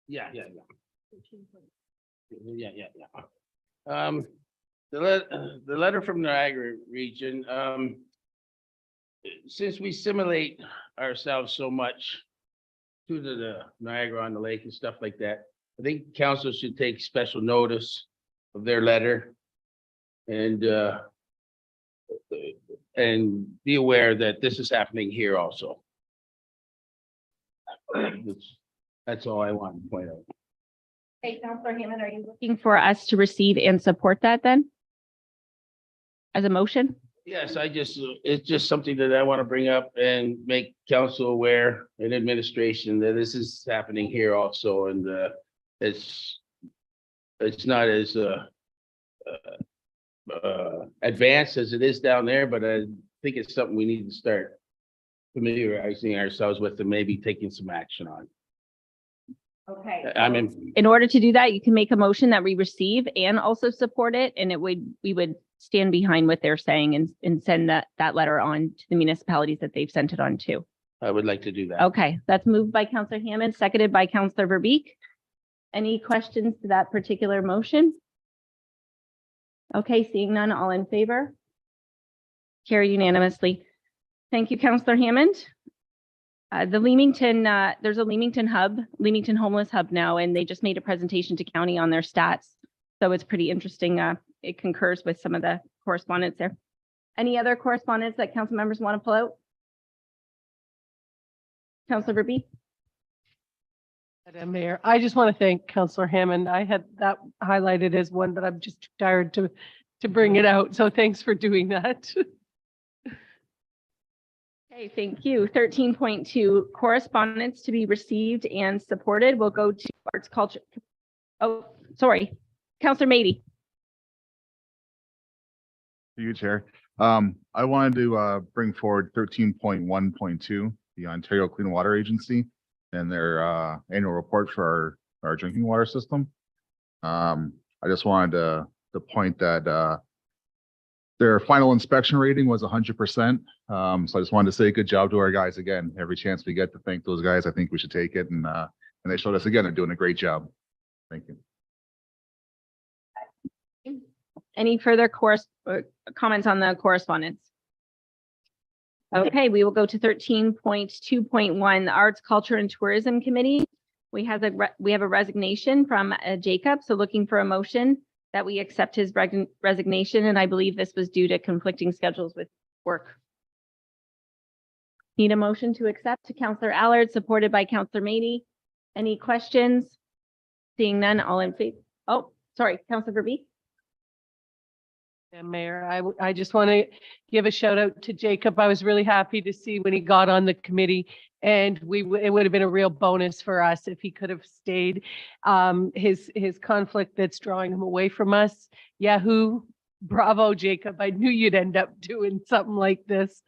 Yeah. The letter from Niagara region, since we simulate ourselves so much to the Niagara on the lake and stuff like that, I think council should take special notice of their letter and be aware that this is happening here also. That's all I want to point out. Okay, Councillor Hammond, are you looking for us to receive and support that then? As a motion? Yes, it's just something that I want to bring up and make council aware and administration that this is happening here also, and it's not as advanced as it is down there, but I think it's something we need to start familiarizing ourselves with and maybe taking some action on. Okay. In order to do that, you can make a motion that we receive and also support it, and we would stand behind what they're saying and send that letter on to the municipalities that they've sent it on to. I would like to do that. Okay, that's moved by Councillor Hammond, seconded by Councillor Verbeek. Any questions to that particular motion? Okay, seeing none, all in favor? Carried unanimously. Thank you, Councillor Hammond. The Leamington, there's a Leamington hub, Leamington Homeless Hub now, and they just made a presentation to county on their stats. So it's pretty interesting. It concurs with some of the correspondence there. Any other correspondence that council members want to pull out? Councillor Verbeek? Madam Mayor, I just want to thank Councillor Hammond. I had that highlighted as one, but I'm just too tired to bring it out. So thanks for doing that. Okay, thank you. 13.2, correspondence to be received and supported. We'll go to arts culture. Oh, sorry. Councillor Mady. To you, Chair. I wanted to bring forward 13.1.2, the Ontario Clean Water Agency and their annual report for our drinking water system. I just wanted to point that their final inspection rating was 100%. So I just wanted to say good job to our guys again. Every chance we get to thank those guys, I think we should take it. And they showed us again, they're doing a great job. Thank you. Any further comments on the correspondence? Okay, we will go to 13.2.1, the Arts, Culture and Tourism Committee. We have a resignation from Jacob, so looking for a motion that we accept his resignation, and I believe this was due to conflicting schedules with work. Need a motion to accept to Councillor Allard, supported by Councillor Mady. Any questions? Seeing none, all in favor? Oh, sorry, Councillor Verbeek. Yeah, Mayor, I just want to give a shout out to Jacob. I was really happy to see when he got on the committee, and it would have been a real bonus for us if he could have stayed. His conflict that's drawing him away from us. Yahoo! Bravo, Jacob. I knew you'd end up doing something like this.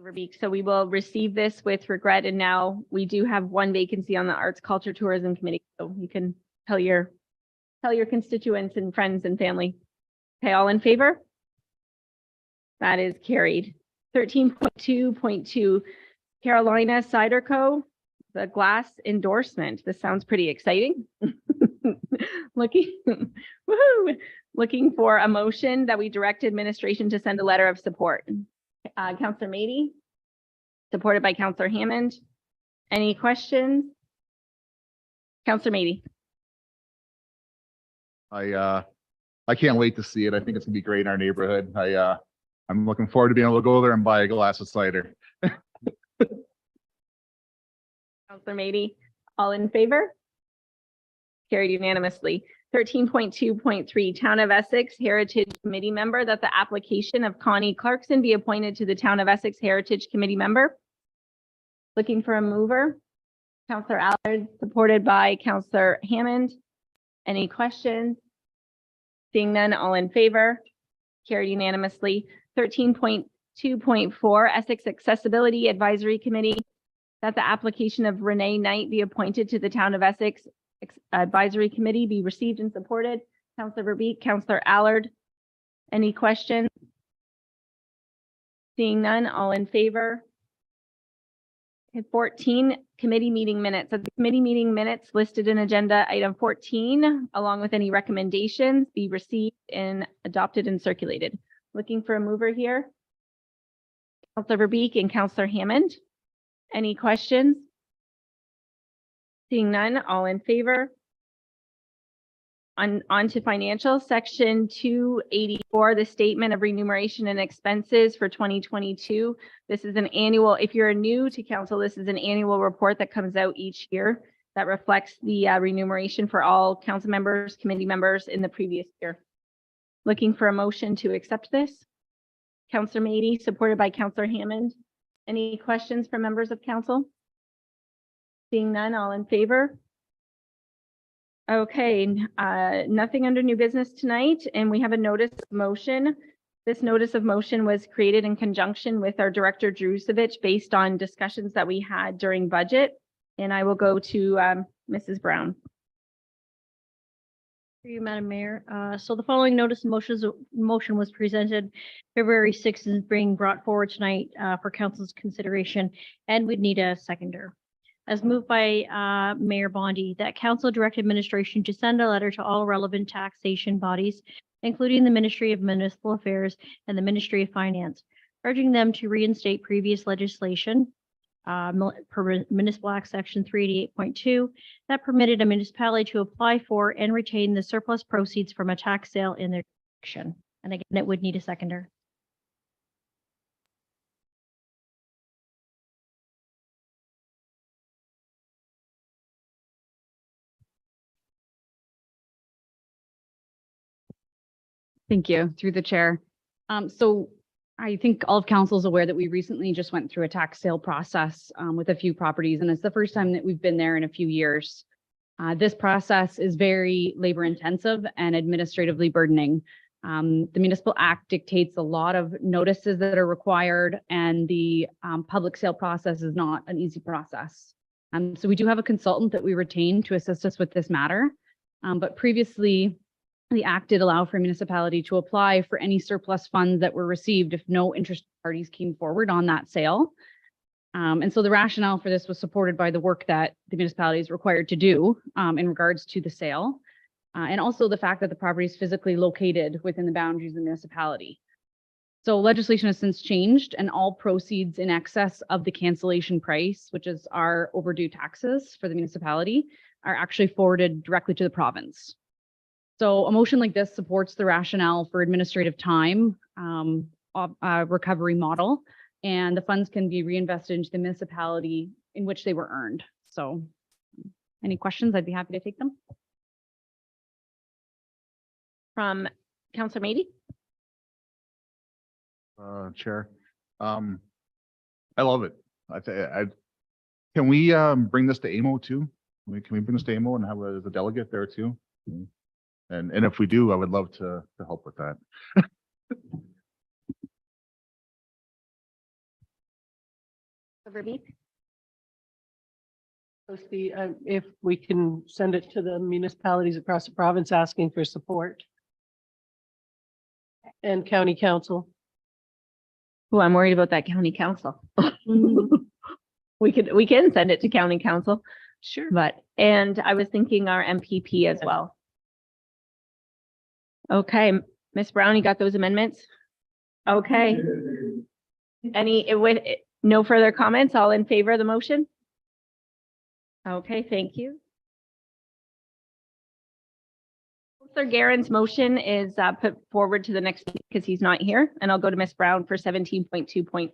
Verbeek. So we will receive this with regret, and now we do have one vacancy on the Arts, Culture, Tourism Committee. So you can tell your constituents and friends and family. Okay, all in favor? That is carried. 13.2.2, Carolina Cider Co., the glass endorsement. This sounds pretty exciting. Looking for a motion that we direct administration to send a letter of support. Councillor Mady, supported by Councillor Hammond. Any questions? Councillor Mady. I can't wait to see it. I think it's gonna be great in our neighborhood. I'm looking forward to being able to go there and buy a glass of cider. Councillor Mady, all in favor? Carried unanimously. 13.2.3, Town of Essex Heritage Committee member, that the application of Connie Clarkson be appointed to the Town of Essex Heritage Committee member. Looking for a mover. Councillor Allard, supported by Councillor Hammond. Any questions? Seeing none, all in favor? Carried unanimously. 13.2.4, Essex Accessibility Advisory Committee, that the application of Renee Knight be appointed to the Town of Essex Advisory Committee be received and supported. Councillor Verbeek, Councillor Allard. Any questions? Seeing none, all in favor? Okay, 14, committee meeting minutes. The committee meeting minutes listed in agenda item 14, along with any recommendations, be received and adopted and circulated. Looking for a mover here. Counselor Verbeek and Counselor Hammond. Any questions? Seeing none, all in favor? On to financial, section 284, the statement of remuneration and expenses for 2022. This is an annual, if you're new to council, this is an annual report that comes out each year that reflects the remuneration for all council members, committee members in the previous year. Looking for a motion to accept this. Counselor Mady, supported by Counselor Hammond. Any questions from members of council? Seeing none, all in favor? Okay, nothing under new business tonight, and we have a notice of motion. This notice of motion was created in conjunction with our director Drusevich based on discussions that we had during budget. And I will go to Mrs. Brown. For you, Madam Mayor. So the following notice of motion was presented February 6th and is being brought forward tonight for council's consideration, and we'd need a seconder. As moved by Mayor Bondi, that council direct administration to send a letter to all relevant taxation bodies, including the Ministry of Municipal Affairs and the Ministry of Finance, urging them to reinstate previous legislation per Municipal Act Section 388.2 that permitted a municipality to apply for and retain the surplus proceeds from a tax sale in their jurisdiction. And again, it would need a seconder. Thank you, through the chair. So I think all of council is aware that we recently just went through a tax sale process with a few properties, and it's the first time that we've been there in a few years. This process is very labor intensive and administratively burdening. The Municipal Act dictates a lot of notices that are required, and the public sale process is not an easy process. So we do have a consultant that we retained to assist us with this matter, but previously, the Act did allow for a municipality to apply for any surplus funds that were received if no interested parties came forward on that sale. And so the rationale for this was supported by the work that the municipality is required to do in regards to the sale, and also the fact that the property is physically located within the boundaries of the municipality. So legislation has since changed, and all proceeds in excess of the cancellation price, which is our overdue taxes for the municipality, are actually forwarded directly to the province. So a motion like this supports the rationale for administrative time recovery model, and the funds can be reinvested into the municipality in which they were earned. So any questions? I'd be happy to take them. From Counselor Mady. Chair. I love it. Can we bring this to AMO too? Can we bring this to AMO and have a delegate there too? And if we do, I would love to help with that. If we can send it to the municipalities across the province asking for support. And county council. Oh, I'm worried about that county council. We can send it to county council. Sure. And I was thinking our MPP as well. Okay, Ms. Brown, you got those amendments? Okay. No further comments? All in favor of the motion? Okay, thank you. Counselor Guerin's motion is put forward to the next meeting because he's not here, and I'll go to Ms. Brown for 17.2.2.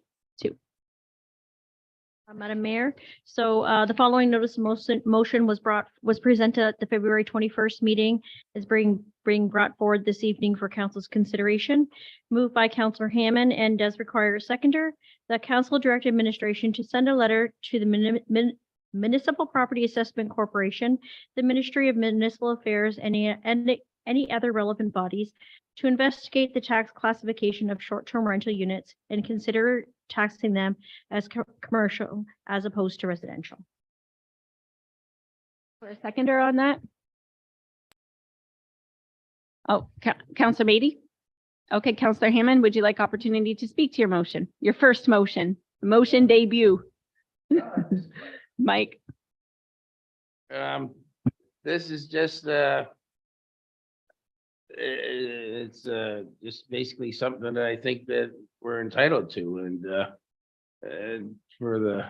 Madam Mayor, so the following notice of motion was presented at the February 21st meeting, is being brought forward this evening for council's consideration. Moved by Councillor Hammond, and does require a seconder. That council direct administration to send a letter to the Municipal Property Assessment Corporation, the Ministry of Municipal Affairs, and any other relevant bodies to investigate the tax classification of short-term rental units and consider taxing them as commercial as opposed to residential. For a seconder on that? Oh, Councillor Mady? Okay, Councillor Hammond, would you like opportunity to speak to your motion? Your first motion debut. Mike, This is just, it's, just basically something that I think that we're entitled to and for the.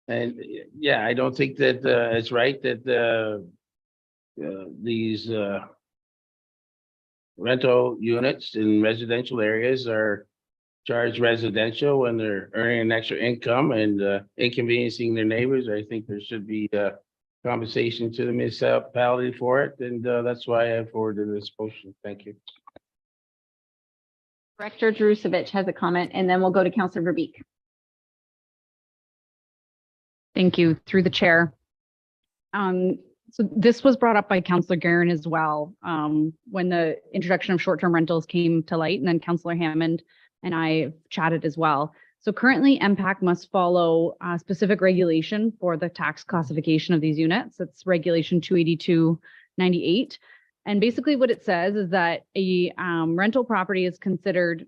And yeah, I don't think that, it's right that, these, rental units in residential areas are charged residential when they're earning an extra income and, inconveniencing their neighbors. I think there should be, compensation to the municipality for it, and, that's why I forwarded this motion. Thank you. Director Drusevich has a comment, and then we'll go to Councillor Verbeek. Thank you, through the chair. So this was brought up by Councillor Guerin as well, when the introduction of short-term rentals came to light, and then Councillor Hammond and I chatted as well. So currently, MPAC must follow specific regulation for the tax classification of these units. It's Regulation 282/98. And basically what it says is that a rental property is considered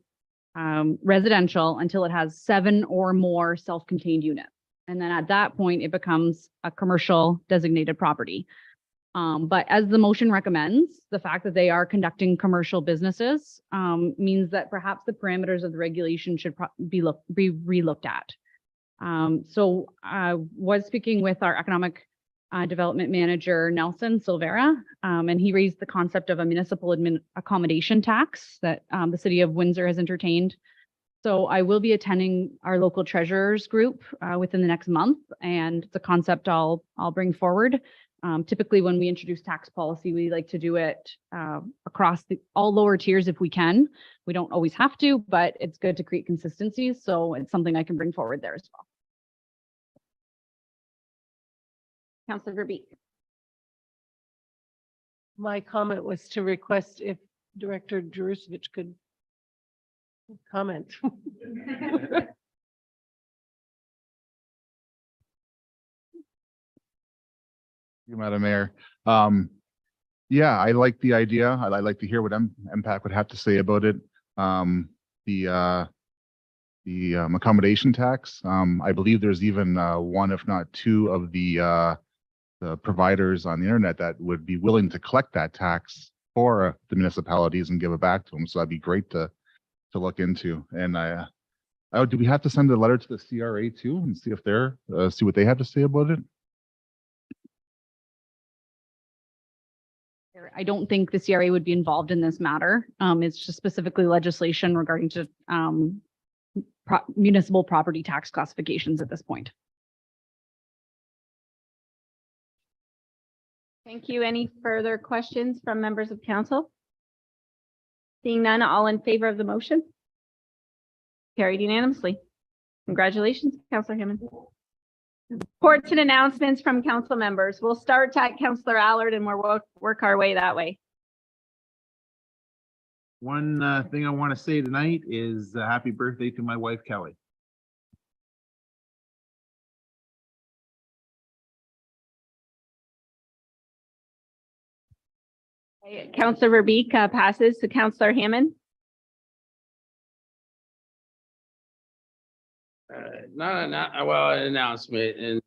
residential until it has 7 or more self-contained units. And then at that point, it becomes a commercial designated property. But as the motion recommends, the fact that they are conducting commercial businesses means that perhaps the parameters of the regulation should be relooked at. So I was speaking with our economic development manager, Nelson Silvera, and he raised the concept of a municipal accommodation tax that the city of Windsor has entertained. So I will be attending our local treasurers group within the next month, and it's a concept I'll bring forward. Typically, when we introduce tax policy, we like to do it across all lower tiers if we can. We don't always have to, but it's good to create consistencies. So it's something I can bring forward there as well. Councillor Verbeek. My comment was to request if Director Drusevich could comment. You, Madam Mayor. Yeah, I like the idea. I like to hear what MPAC would have to say about it. The accommodation tax. I believe there's even one, if not two, of the providers on the internet that would be willing to collect that tax for the municipalities and give it back to them. So that'd be great to look into. And do we have to send a letter to the CRA too and see if they're see what they have to say about it? I don't think the CRA would be involved in this matter. It's just specifically legislation regarding to municipal property tax classifications at this point. Thank you. Any further questions from members of council? Seeing none, all in favor of the motion? Carried unanimously. Congratulations, Councillor Hammond. Reports and announcements from council members. We'll start at Councillor Allard and we'll work our way that way. One thing I want to say tonight is happy birthday to my wife, Kelly. Councillor Verbeek passes to Councillor Hammond. Not an announcement. And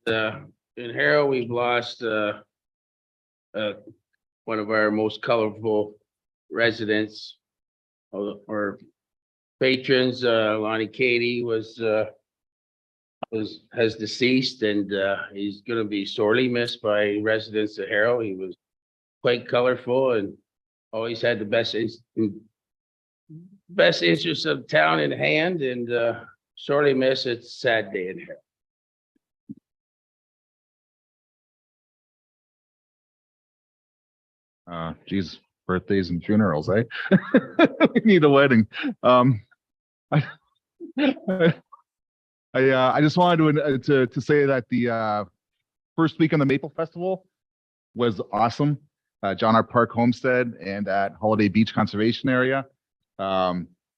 in Harrow, we've lost one of our most colorful residents or patrons. Lonnie Katie has deceased, and he's going to be sorely missed by residents of Harrow. He was quite colorful and always had the best interests of town in hand, and sorely miss. It's a sad day in Harrow. Geez, birthdays and funerals, eh? We need a wedding. I just wanted to say that the first week on the Maple Festival was awesome. John R. Park Homestead and at Holiday Beach Conservation Area.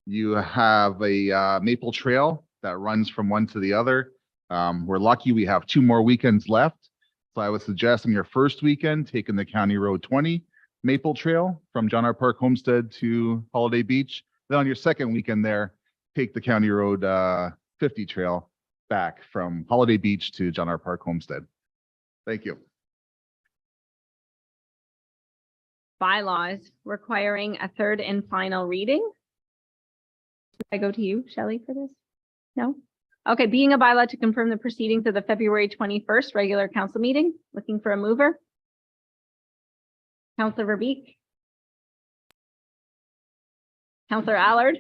You have a maple trail that runs from one to the other. We're lucky we have 2 more weekends left. So I would suggest on your first weekend, taking the County Road 20 Maple Trail from John R. Park Homestead to Holiday Beach. Then on your second weekend there, take the County Road 50 trail back from Holiday Beach to John R. Park Homestead. Thank you. Bylaws requiring a third and final reading. I go to you, Shelley, for this? No? Okay, being a bylaw to confirm the proceedings of the February 21st regular council meeting. Looking for a mover. Counselor Verbeek. Counselor Allard.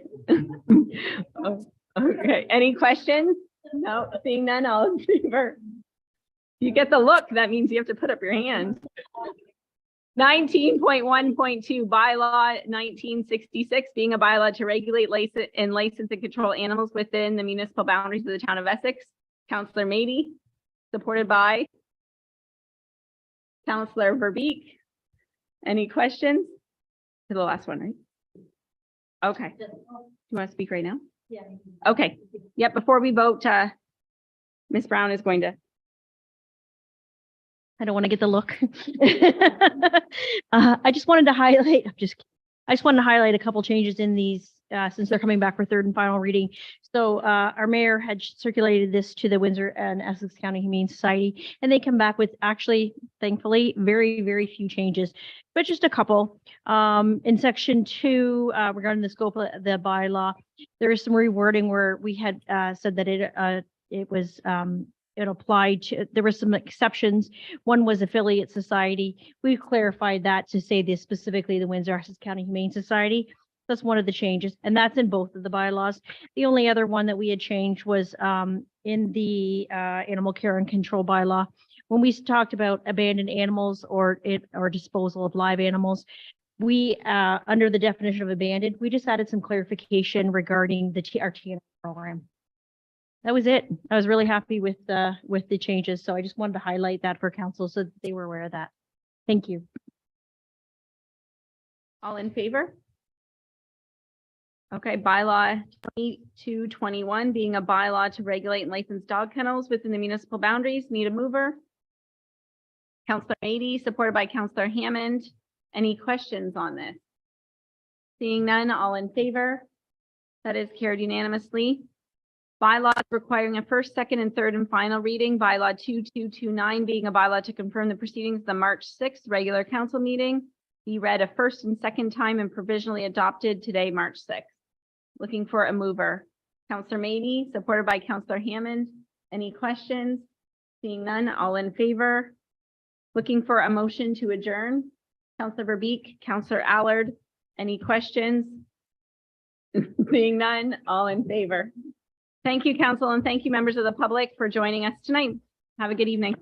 Oh, okay, any questions? No, seeing none, all in favor. You get the look, that means you have to put up your hand. 19.1.2 bylaw 1966, being a bylaw to regulate, license and control animals within the municipal boundaries of the town of Essex. Counselor Mady, supported by Counselor Verbeek. Any questions? To the last one, right? Okay. Do you want to speak right now? Yeah. Okay. Yep. Before we vote, Ms. Brown is going to. I don't want to get the look. I just wanted to highlight, I just wanted to highlight a couple changes in these, since they're coming back for third and final reading. So our mayor had circulated this to the Windsor and Essex County Humane Society, and they come back with actually, thankfully, very, very few changes, but just a couple. In section 2, regarding the scope of the bylaw, there is some rewording where we had said that it was it applied to, there were some exceptions. One was affiliate society. We clarified that to say this specifically the Windsor Essex County Humane Society. That's one of the changes, and that's in both of the bylaws. The only other one that we had changed was in the animal care and control bylaw. When we talked about abandoned animals or disposal of live animals, we under the definition of abandoned, we just added some clarification regarding our TNR program. That was it. I was really happy with the changes, so I just wanted to highlight that for council so that they were aware of that. Thank you. All in favor? Okay, bylaw 2221, being a bylaw to regulate and license dog kennels within the municipal boundaries. Need a mover? Counselor Mady, supported by Counselor Hammond. Any questions on this? Seeing none, all in favor? That is carried unanimously. Bylaws requiring a first, second, and third and final reading. Bylaw 2229, being a bylaw to confirm the proceedings of the March 6th regular council meeting. Be read a first and second time and provisionally adopted today, March 6th. Looking for a mover. Counselor Mady, supported by Counselor Hammond. Any questions? Seeing none, all in favor. Looking for a motion to adjourn. Counselor Verbeek, Counselor Allard. Any questions? Seeing none, all in favor. Thank you, council, and thank you, members of the public, for joining us tonight. Have a good evening.